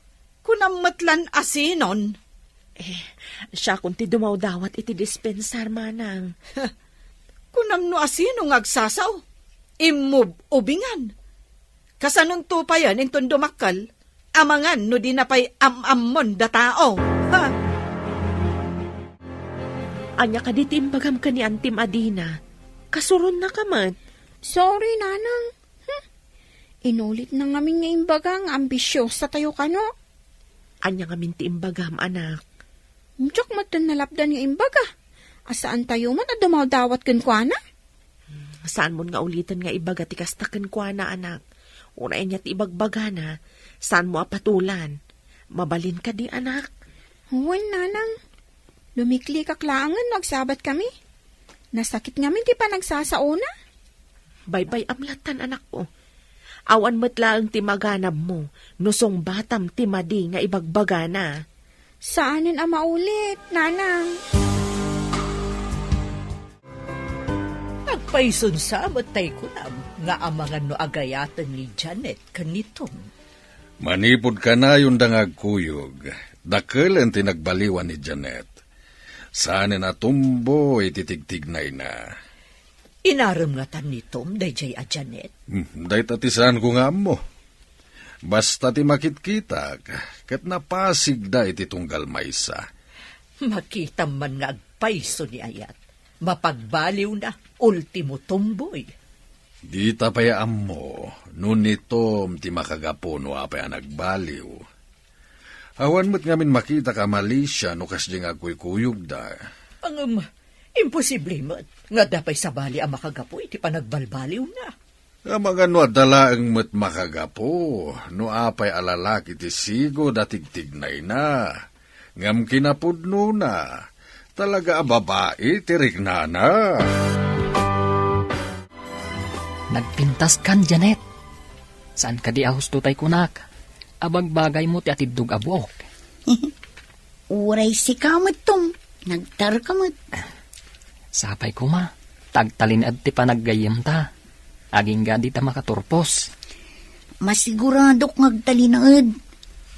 kunamatlan asinon. Siya kung ti dumawdawat iti dispensar manang. Kunam no asino ngagsasaw. Immob ubingan. Kasanon to pa yan inton dumakal. Amangan no di na pa'y am-ammon da tao. Ha? Anya ka diti imbagam ka ni Antim Adina. Kasuron na ka man. Sorry, nanang. Inulit na ngamin nga imbaga nga ambisyosa tayo kano. Anya nga minti imbagam, anak. Diyak matan nalapdan nga imbaga. Asaan tayo man at dumawdawat kan kwa na? Saan mo nga ulitan nga ibaga ti kastakan kwa na, anak? Unay niya ti ibagbaga na. Saan mo apatulan? Mabalin ka di, anak. Huwag, nanang. Lumikli kaklangan, nagsabat kami. Nasakit ngamin ti pa nagsasauna. Baybay amlatan, anak ko. Awan matlaang ti maganab mo, nusong batam ti madi nga ibagbaga na. Saanin ang maulit, nanang? Nagpaisun sa matay ko nga amangan no agayatan ni Janet kanitom. Manipod ka na yung dangagkuyog. Dakil ang tinagbaliwan ni Janet. Saan na tumbo ititigtignay na. Inaram nga tan ni Tom, dayjay a Janet. Day tatisan ko nga mo. Basta ti makit-kita, kat napasig da iti tunggal maysa. Makita man nga agpaiso ni Ayat. Mapagbaliw na, ultimo tumboy. Di tapayaan mo, nun nitom ti makagapuno apay nagbaliw. Awan mo't ngamin makita ka Malaysia no kasdi nga kuy-kuyog da. Ang imposible mo't nga dapay sa bali ang makagapoy ti panagbalbaliw na. Mga no adalaang mo't makagapo, no apay alalaki ti sigo datigtignay na. Ngam kinapudno na, talaga babae tirik na. Nagpintas kan, Janet. Saan ka di ahusto tay kunak? Abagbagay mo ti atidug abok. Uray si kamot tom. Nagtar kamot. Sapay ko ma, tagtalin at ti panaggayem ta. Aging gadi ta makaturpos. Masiguradok ngagtalinaad.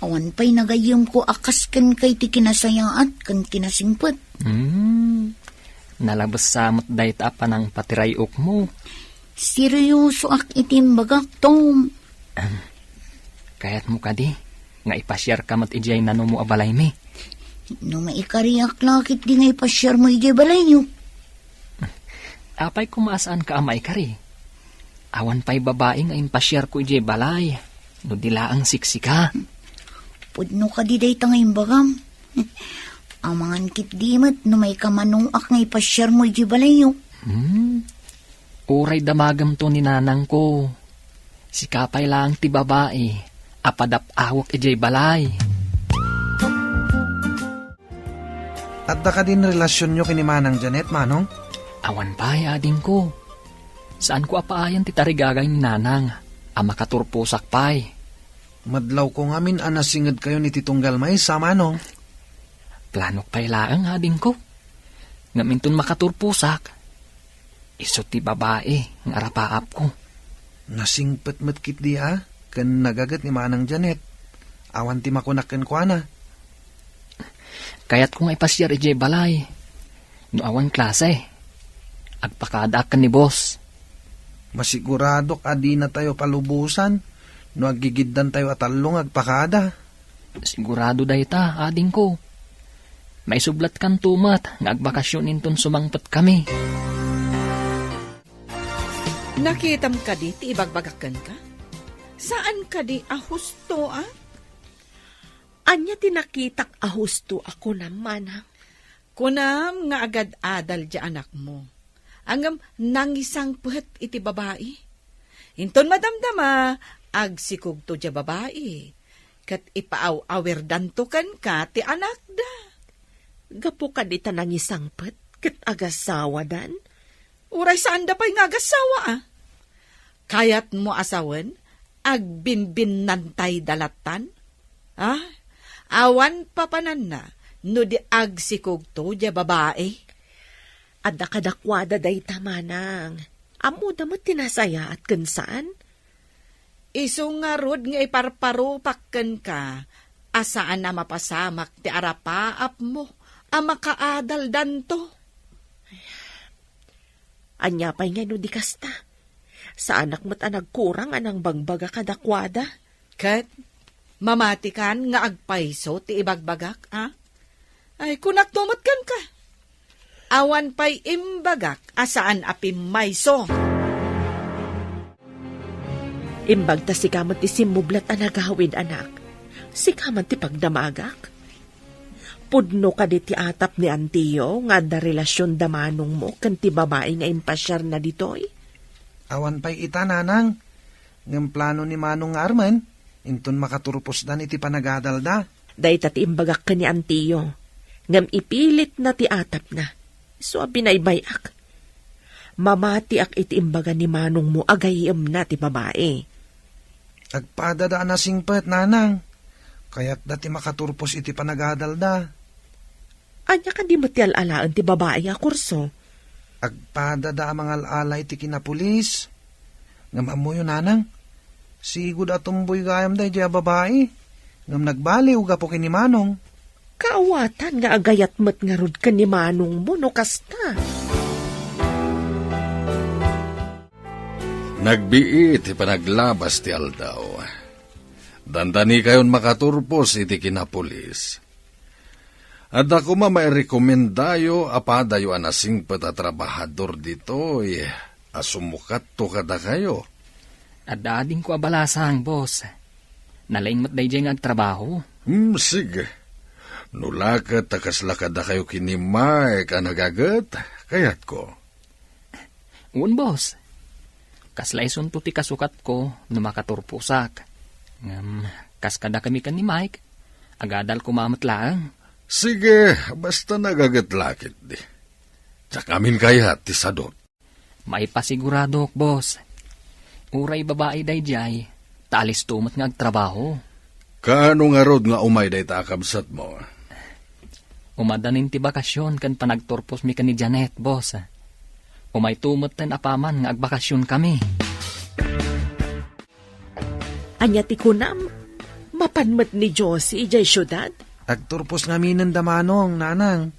Awan pa'y nagayam ko akas kan kay ti kinasayaat kan kinasingpot. Nalabas samot day ta pa ng patirayok mo. Seryoso ak itimbagak, Tom. Kaya't mo ka di, nga ipasyar ka mat ijay na mo abalay mi. No maikariak lakit di nga ipasyar mo ijay balay nyo. Apay kumasaan ka amay kari. Awan pa'y babae nga impasyar ko ijay balay. No dila ang siksika. Pudno ka di day tangay bagam. Amangan kit dimat no may kamanong ak ngay pasyar mo iji balayo. Uray damagam to ni nanang ko. Si kapay lang ti babae, apadap awak ijay balay. At da ka din relasyon nyo kini Manang Janet, Manong? Awan pa, ading ko. Saan ko apaayan ti tarigagay ni nanang, makaturpusak pay. Madlaw ko ngamin anasingad kayo ni Titunggal May sa Manong. Planok pay laang, ading ko. Ngaminton makaturpusak. Iso ti babae, ng arapaap ko. Nasingpet matkit di kan nagagat ni Manang Janet. Awan ti makunaken ko ana. Kaya't kung ipasyar ijay balay, no awan klase, agpakadak ni boss. Masiguradok adi na tayo palubusan, no agigiddan tayo atalong agpakada. Sigurado dayta, ading ko. May sublat kan tumat, nga agbakasyon inton sumangpet kami. Nakitam ka di, ti ibagbagakan ka? Saan ka di ahusto, Anya tinakitak ahusto ako naman, ha? Kunam nga agad adal di anak mo. Angam nangisang puhet iti babae. Inton madamdama, agsikog to di babae. Kat ipaaw-awer danto kan ka ti anak da. Gapo ka di tanang isang pet, kat agasawa dan? Uray saan da pa'y nga agasawa, Kayat mo asawan, agbinbin nantay dalatan? Awan papanan na, no di agsikog to di babae. Adda kadakwada day tamanang. Amo da mo tinasaya at kansaan? Iso nga rod nga iparparupakken ka, asaan na mapasamak ti arapaap mo, makaadal danto. Anya pa'y nga no di kasta. Sa anak mo't nagkurang anang bagbaga kadakwada. Kat, mamatikan nga agpaiso ti ibagbagak, Ay, kunak tumatkan ka. Awan pa'y imbagak, asaan apim mayso. Imbag ta si kamat ti simublat anagawid anak. Si kamat ti pagdamagak. Pudno ka di ti atap ni Antiyo nga da relasyon damanong mo kan ti babae nga impasyar na ditoy. Awan pa'y ita, Nanang. Ngam plano ni Manong Arman, inton makaturpos dan iti panagadal da. Day tati imbagak ka ni Antiyo. Ngam ipilit na ti atap na. So binaybayak. Mamati ak iti imbaga ni Manong mo agayim na ti babae. Agpadada na singpet, Nanang. Kaya't dati makaturpos iti panagadal da. Anya ka di mo ti alalaan ti babae a kurso. Agpadada mga alala iti kinapulis. Ngam amo yun, Nanang. Sigud atumboy gayam day diya babae. Ngam nagbaliw gapo kini Manong. Kaawatan nga agayat mat nga rod ka ni Manong mo no kasta. Nagbiit ipanaglabas ti aldaw. Dandani kayon makaturpos iti kinapulis. At ako mairekomendayo apadayo anasing patatrabahador dito asumukat to kada kayo. At dading ko abalasang, boss. Nalaing mat day dyan agtrabaho. Sige. Nulakat takaslakada kayo kinimay ka nagagat, kayat ko. Un, boss. Kaslaison to ti kasukat ko no makaturpusak. Kaskada kami kan ni Mike. Agadal kumamat lang. Sige, basta nagagat-lakit di. Tsakamin kayat ti sadot. May pasigurado, boss. Uray babae day jay, talis tumat nga agtrabaho. Kaano nga rod nga umay day takabsat mo? Umadanin ti bakasyon kan panagturpos mi kan ni Janet, boss. Umay tumat ten apaman nga agbakasyon kami. Anya ti kunam, mapanmat ni Josie ijay syudad? Agturpos nga minen damanong, Nanang.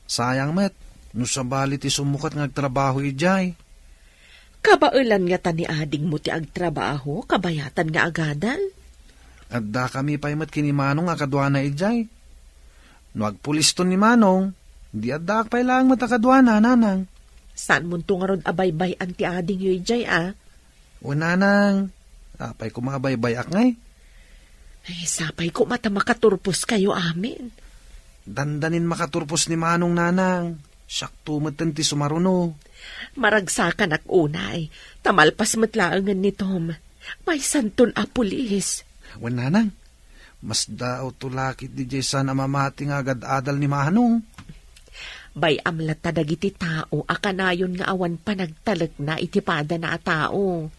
Sayang met, no sabali ti sumukat nga agtrabaho ijay. Kabailan nga tani ading mo ti agtrabaho, kabayatan nga agadal. Adda kami paymat kini Manong akadwana ijay. No agpuliston ni Manong, di adda akpay lang matakadwana, Nanang. Saan mo nga ron abaybay ang ti ading yu ijay, O, Nanang, apay ko maabaybay ak ngay. Ay, sapay ko mata makaturpos kayo amin. Dandanin makaturpos ni Manong nanang. Sakto matan ti sumaruno. Maragsakan ak unay, tamalpas matlaangan ni Tom. May santon a pulis. Wan nanang, mas daw tulakit di Jason na mamati nga agad-adal ni Manong. Bay amlat tadagiti tao, akanayon nga awan pa nagtalag na itipada na a tao.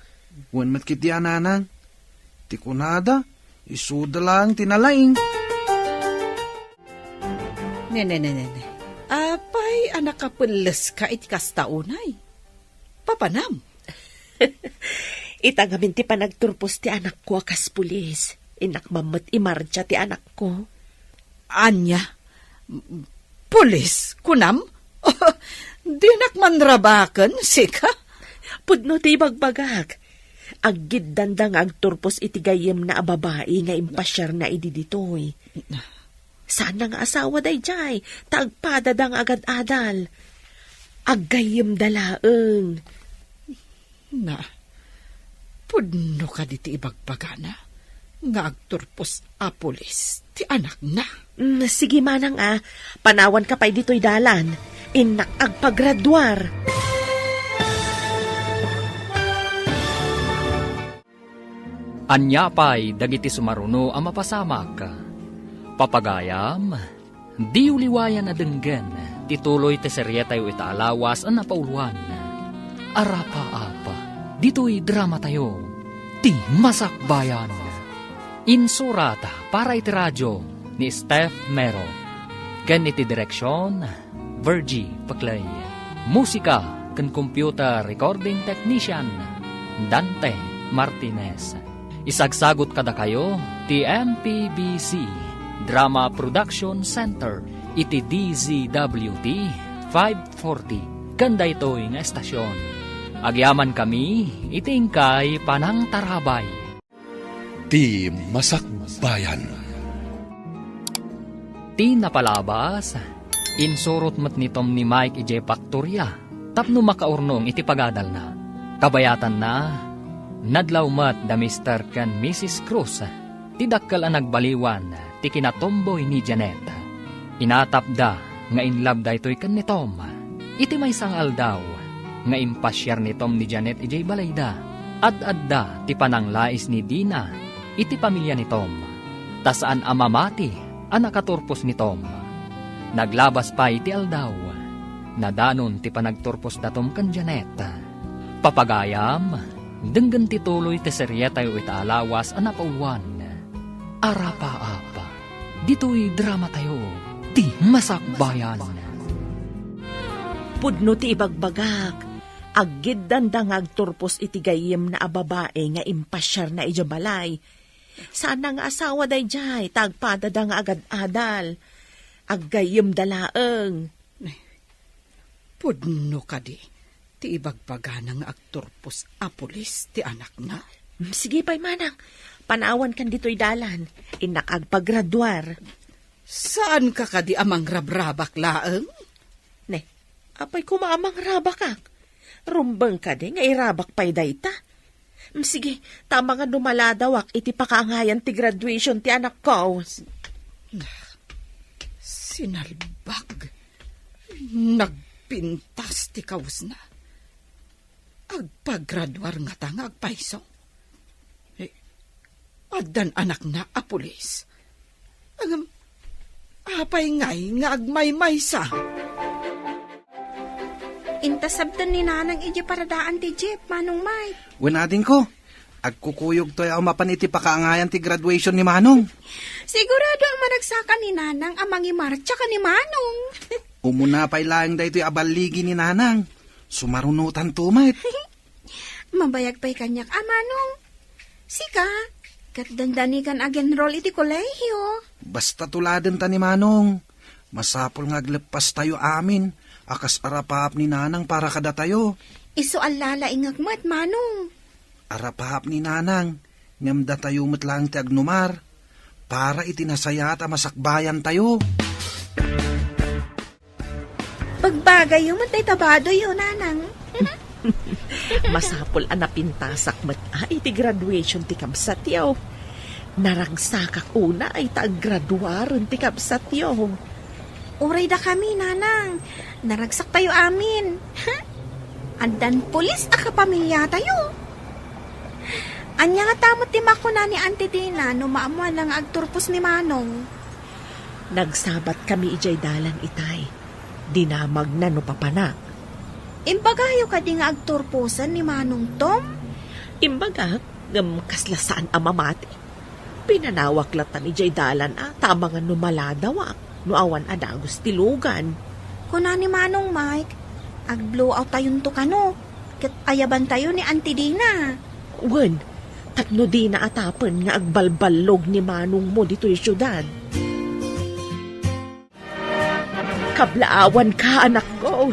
Wan matkiti nanang. Ti kunada, isuda lang tinalaing. Ne. Apay, anak ka pulis ka iti kastaunay. Papanam. Itagamin ti panagturpos ti anak ko akas pulis. Inakmamat imarcha ti anak ko. Anya? Pulis? Kunam? Di nakmanrabakan, sika? Pudno ti bagbagak. Agid dandang agturpos iti gayem na babae nga impasyar na ididitoy. Sana nga asawa day jay, tagpadadang agad-adal. Aggayem dalaeng. Na, pudno ka di ti ibagbagana. Nga agturpos a pulis, ti anak na. Sige manang panawan ka pa'y dito'y dalan. Inak agpagraduar. Anya pa'y dagiti sumaruno ang mapasamak. Papagayam, di uliwayan na denggen, tituloy te seryetayo itaalawas ang napauluan. Arapa-apa, dito'y drama tayo, ti masakbayan. Insurata para iti radyo ni Steph Mero. Ken iti direksyon, Virgie Paclay. Musika ken computer recording technician, Dante Martinez. Isagsagot kada kayo, ti MPBC Drama Production Center, iti DZWT 540. Kanda ito'y nga estasyon. Agyaman kami, itingkay panang tarabay. Ti Masakbayan. Ti napalabas, insurot mat ni Tom ni Mike ije Factoria, tapno makaurnong iti pagadal na. Kabayatan na, nadlaw mat da Mr. ken Mrs. Cruz, ti dakkal ang nagbaliwan, ti kinatomboy ni Janet. Inatapda, nga inlove da ito'y ken ni Tom. Iti may sangal daw, nga impasyar ni Tom ni Janet ijay balayda. Ad-adda ti pananglais ni Dina, iti pamilya ni Tom. Tasaan amamati, ang nakaturpos ni Tom. Naglabas pa iti aldaw, nadanon ti panagturpos da Tom kan Janet. Papagayam, denggan ti tuloy ti seryetayo itaalawas ang napauluan. Arapa-apa, dito'y drama tayo, ti masakbayan. Pudno ti ibagbagak. Agid dandang agturpos iti gayem na ababae nga impasyar na ijabalay. Sana nga asawa day jay, tagpadada nga agad-adal. Aggayem dalaeng. Pudno ka di. Ti ibagbagana nga agturpos a pulis, ti anak na. Sige pa'y manang, panawan kan dito'y dalan. Inak agpagraduar. Saan ka di amang rabrabak laeng? Ne, apay kumaamang rabakak. Rumbang ka di, nga irabak pa'y dayta. Sige, tama nga dumaladawak, iti pakaangayan ti graduation ti anak ko. Sinalbag. Nagpintas ti kawas na. Agpagraduar nga ta nga agpaiso. Addan anak na a pulis. Apay ngay nga agmay-may sa. Intasabtan ni nanang ije paradaan ti Jeep, Manong Mike. Wanatin ko, agkukuyog to'y mapan iti pakaangayan ti graduation ni Manong. Sigurado ang maragsakan ni nanang amang imarcha ka ni Manong. Umuna pa'y lang da ito'y abaligi ni nanang. Sumarunutan tumat. Mabayag pa'y kanyak, Manong. Sika, katdandani kan agenrol iti kolehiyo. Basta tuladan ta ni Manong. Masapol nga aglepas tayo amin. Akas arapahap ni nanang para kada tayo. Iso alala ingagmat, Manong. Arapahap ni nanang, ngamda tayo matlang ti agnumar. Para itinasaya at masakbayan tayo. Pagbagay yung matay tabado yun, nanang. Masapol anapintasak mat iti graduation ti kamsat yaw. Naragsakak una ay taaggraduaron ti kamsat yaw. Uray da kami, nanang. Naragsak tayo amin. Andan pulis a kapamilya tayo. Anya nga tamot ti makuna ni Auntie Dina no maamuan lang agturpos ni Manong. Nagsabat kami ijay dalan itay. Dinamag na no papanak. Imbagayo ka di nga agturposan ni Manong Tom? Imbaga, ngam kaslasaan amamati. Pinanawak latan ijay dalan tama nga numaladawak. No awan adagos tilugan. Kuna ni Manong Mike, ag-blow out tayon to kano. Kat ayaban tayo ni Auntie Dina. Wen, tatno di na atapan nga agbalbalog ni manong mo dito yung syudad. Kablaawan ka, anak ko.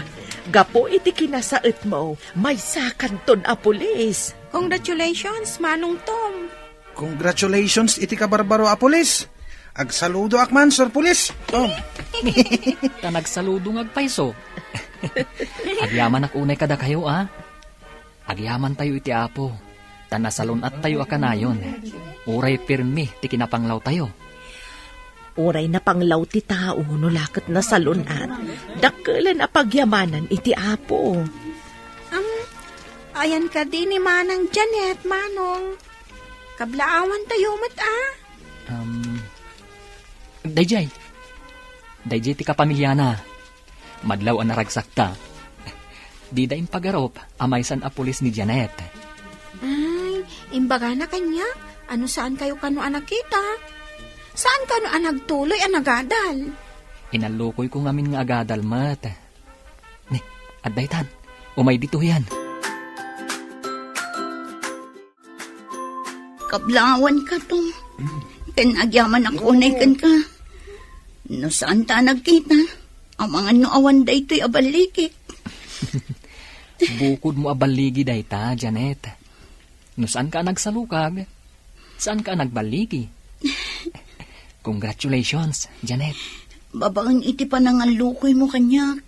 Gapo iti kinasaet mo, may sakanton a pulis. Congratulations, Manong Tom. Congratulations, iti ka barbaro a pulis. Agsaludo akman, Sir Pulis. Tom. Ta nagsaludong agpaiso. Agyaman ak unay kada kayo, Agyaman tayo iti apo. Ta nasalon at tayo akanayon. Uray pirmi, ti kinapanglaw tayo. Oray na panglaw ti tao, no lakat na salunat. Dakkelan a pagyamanan iti apo. Ayan ka din ni Manang Janet, Manong. Kablaawan tayo mat, Dayjay ti kapamilya na. Madlaw ang naragsakta. Di daing pagarop, amaysan a pulis ni Janet. Ay, imbaga na kanya. Ano saan kayo kano anak kita? Saan kano nagtuloy ang nagadal? Inalukoy ko ngamin nga agadal mat. Ni, addaytan, umay dito yan. Kablawan ka, Tom. Pinagyaman ako kan ka. No saan ta nagkita? Ang mga noawan da ito'y abalikik. Bukod mo abaligi dayta, Janet. No saan ka nagsalukag? Saan ka nagbaligi? Congratulations, Janet. Babaan iti pa nangalukoy mo kanyak.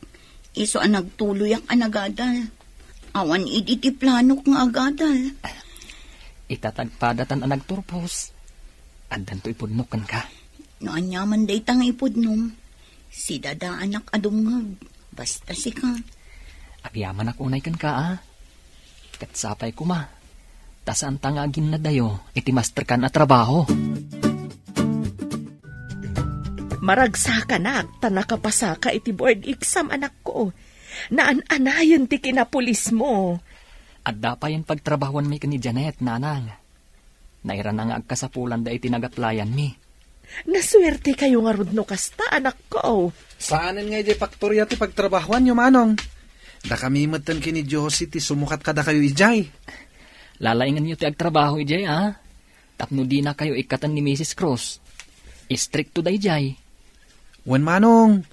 Iso ang nagtuloy ang anagadal. Awan iti planok nga agadal. Itatagpadatan ang nagturpos. Addan to ipudnokan ka. No anyaman day tang ipudnom. Si dada anak adungag. Basta si ka. Agyaman ako unay kan ka, Katsapay ko ma. Tasaan tangagin na dayo, iti master kan at trabaho. Maragsa ka na, tanakapasa ka iti board exam, anak ko. Naan-anayon ti kinapulis mo. At dapayan pagtrabahuan mi ni Janet, nanang. Nairan nga agkasapulan da iti nagaplayan mi. Naswerte kayo nga rudno kasta, anak ko. Saanin nga iti faktorya ti pagtrabahuan nyo, Manong? Da kami matan kini Josie ti sumukat kada kayo ijay. Lalaingan niyo ti agtrabaho ijay, Tapno di na kayo ikatan ni Mrs. Cross. Istrikto da ijay. Wen, Manong,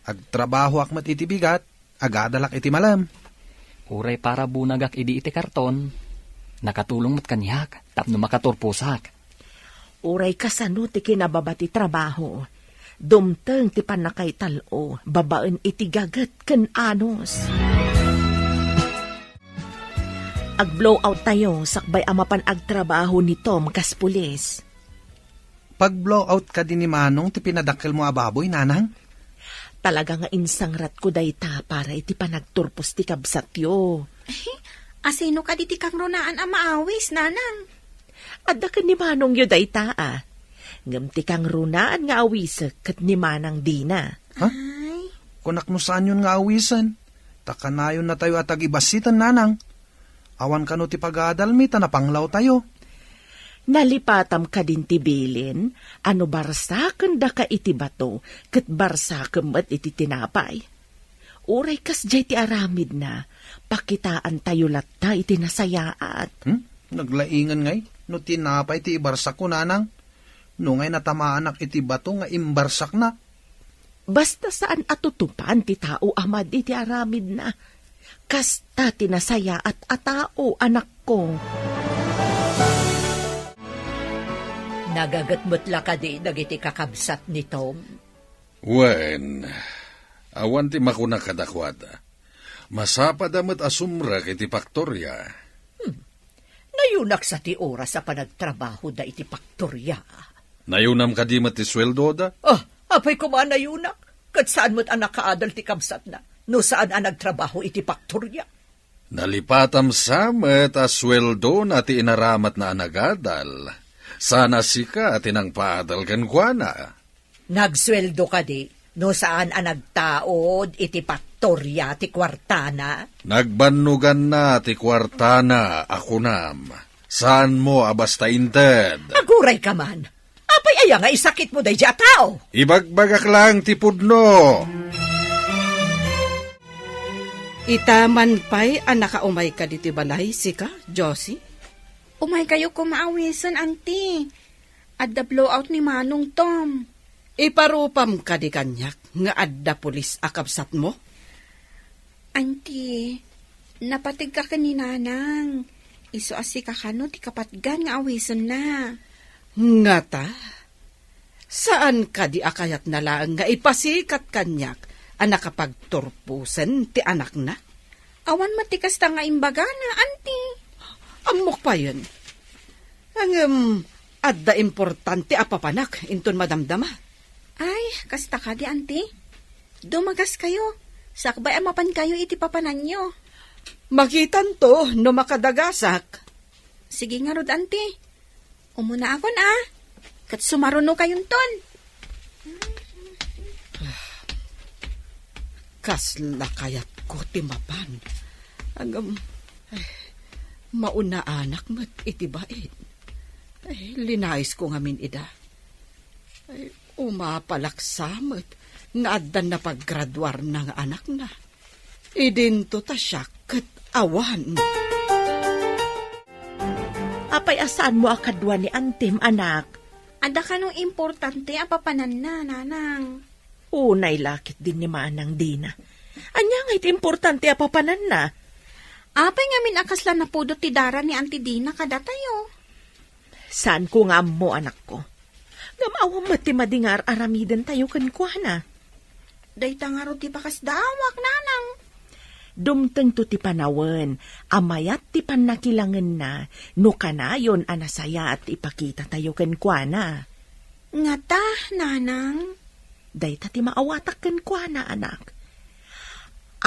agtrabaho akmat iti bigat, agadalak iti malam. Uray para bunagak idi iti karton. Nakatulong mat kanyak, tapno makaturpusak. Uray kasano ti kinababati trabaho. Dumteng ti panakay talo, babaan iti gagat ken anos. Ag-blow out tayo, sakbay amapan agtrabaho ni Tom kas pulis. Pag-blow out ka din ni Manong, ti pinadakkel mo ababoy, nanang? Talaga nga insangrat ko dayta para iti panagturpos ti kabsatyo. Asino ka diti kang runaan ang maawis, nanang? Adda ka ni Manong yu dayta Ngam ti kang runaan nga awisek kat ni Manang Dina. Ha? Kunak mo saan yun nga awisan? Takanayon na tayo at agibasitan, nanang. Awan ka no ti pag-aadalmi, tanapanglaw tayo. Nalipatam ka din ti bilin, ano barsaken da ka iti bato, kat barsaken mat iti tinapay. Uray kas jay ti aramid na, pakitaan tayo latta iti nasayaat. Naglaingan ngay, no tinapay ti ibarsak ko, nanang. No ngay natamaanak iti bato nga imbarsak na. Basta saan atutupan ti tao amad iti aramid na. Kasta tinasaya at atao, anak ko. Nagagatmot la ka di dagiti kakabsat ni Tom. Wen, awan ti makuna kadakwada. Masapa damat asumra iti faktorya. Nayunak sa ti oras sa panagtrabaho da iti faktorya. Nayunam ka di mati sweldo da? Apay ko man nayunak. Kat saan mo't anak kaadal ti kabsat na? No saan ang nagtrabaho iti paktorya? Nalipatam samet a sweldo na ti inaramat na anagadal. Sana sika tinang paadal kan kuana. Nagsweldo ka di, no saan ang nagtaod iti paktorya ti kwartana? Nagbanugan na ti kwartana ako nam. Saan mo abasta inted? Aguray ka man. Apay aya nga isakit mo day dya tao. Ibagbagak lang ti pudno. Itaman pa'y nakaumay ka diti balay, sika, Josie? Umay kayo kumaawisan, auntie. At the blowout ni Manong Tom. Iparupam ka di kanyak nga adda pulis akabsat mo? Auntie, napatig ka kaninanang. Iso asi ka kano ti kapatgan nga awisan na. Nga ta? Saan ka di akayat na lang nga ipasikat kanyak nakapagturpusan ti anak na? Awan matikas ta nga imbaga na, auntie. Amok pa yun. Ang adda importante apapanak inton madamdama. Ay, kasta ka di, auntie. Dumagas kayo. Sakbay amapan kayo iti papanan nyo. Makitan to no makadagasak. Sige nga rod, auntie. Umuna ako na. Kat sumaruno kayong ton. Kasla kayat ko timapan. Mauna anak mat itibait. Linais ko ngamin ida. Umapalaksamot nga addan na paggraduar ng anak na. Idinto ta siya kat awan. Apay asaan mo akadwa ni Antim, anak? Ada ka nung importante apapanan na, nanang. Unay lakit din ni Manang Dina. Anya nga iti importante apapanan na. Apay ngamin akasla na pudot ti dara ni Auntie Dina kada tayo. Saan ko nga mo, anak ko? Gamawang mati madingar aramiden tayo kankwana. Dayta nga ro ti bakas dawak, nanang. Dumteng to ti panawen, amayat ti panakilangan na, no kanayon anasaya at ipakita tayo kankwana. Nga ta, nanang. Dayta ti maawatak kankwana, anak.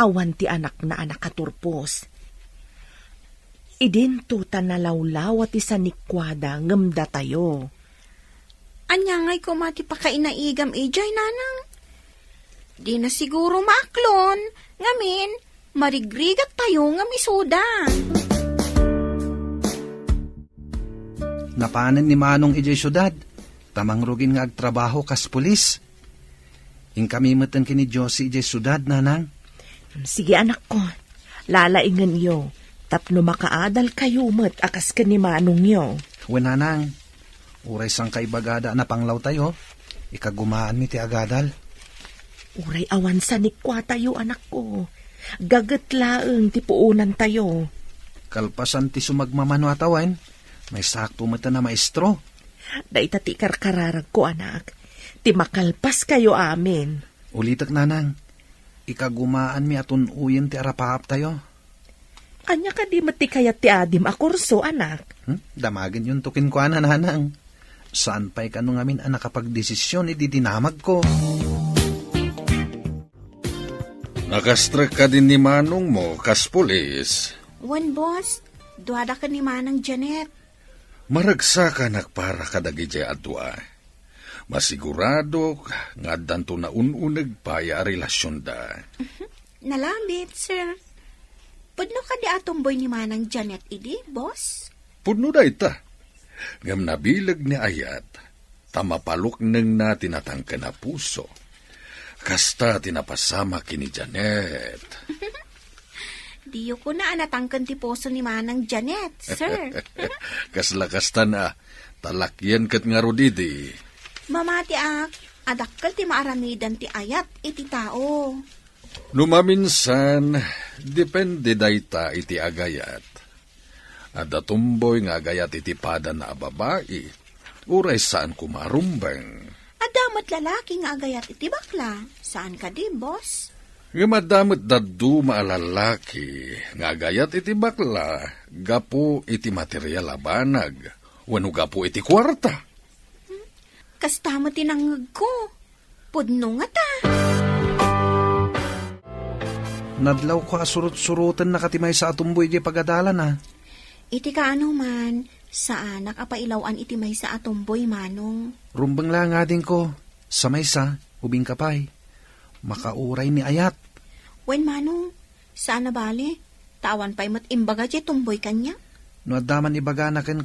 Awan ti anak na anak katurpos. Idinto ta nalawlaw at isanikwada ngamda tayo. Anya nga'y kumati pa kainaigam ijay, nanang. Di na siguro maaklon. Ngamin, marigrigat tayo nga misuda. Napanan ni Manong ijay syudad. Tamang rugin nga agtrabaho kas pulis. Ing kami matan kini Josie ijay syudad, nanang. Sige, anak ko. Lalaingan yo. Tapno makaadal kayo mat akas ka ni Manong yo. Wenanang, uray sang kaibagada na panglaw tayo. Ikagumaan mi ti agadal. Uray awan sa nikwa tayo, anak ko. Gagatlaeng ti puunan tayo. Kalpasan ti sumagmamano atawen. May sakto mata na maestro. Daita ti karkararag ko, anak. Ti makalpas kayo amin. Ulitak, nanang. Ikagumaan mi atun uyen ti arapaap tayo. Anya ka di mati kayat ti adim akurso, anak. Damagin yung tukin ko, nanang. Saan pa'y kano ngamin ang nakapagdesisyon, ididinamag ko. Nakastrek ka din ni Manong mo, kas pulis. Wan, boss. Duwada ka ni Manang Janet. Maragsa ka nakpara kadagi jay adwa. Masigurado nga danto na ununag pa ya relasyon da. Nalambit, sir. Pudno ka di atomboy ni Manang Janet idi, boss? Pudno da ita. Ngam nabilag ni Ayat, tamapalok nang na tinatangka na puso. Kasta tinapasama kini Janet. Diyo ko na anatangkan ti poso ni Manang Janet, sir. Kaslakasta na, talakyan kat nga rodidi. Mamati adakkel ti maaramidan ti ayat iti tao. Numaminsan, depende dayta iti agayat. Ada tumboy nga agayat iti pada na babae, uray saan kumarumbang. Adamot lalaki nga agayat iti bakla. Saan ka di, boss? Nga madamot daddu maalalaki, nga agayat iti bakla, gapo iti material abanag, wano gapo iti kwarta. Kastamo tinangag ko. Pudno nga ta. Nadlaw ko asurot-surutan nakatimay sa atumboy di pagadalan ah. Iti ka ano man, sa anak apailawan iti may sa atumboy manong. Rumbang lang nga din ko, sa maysa, ubing kapay. Makauray ni ayat. Wen manong, saan na bali? Tawan pa'y matimbaga di tumboy kanya? No adaman ibaganaken ka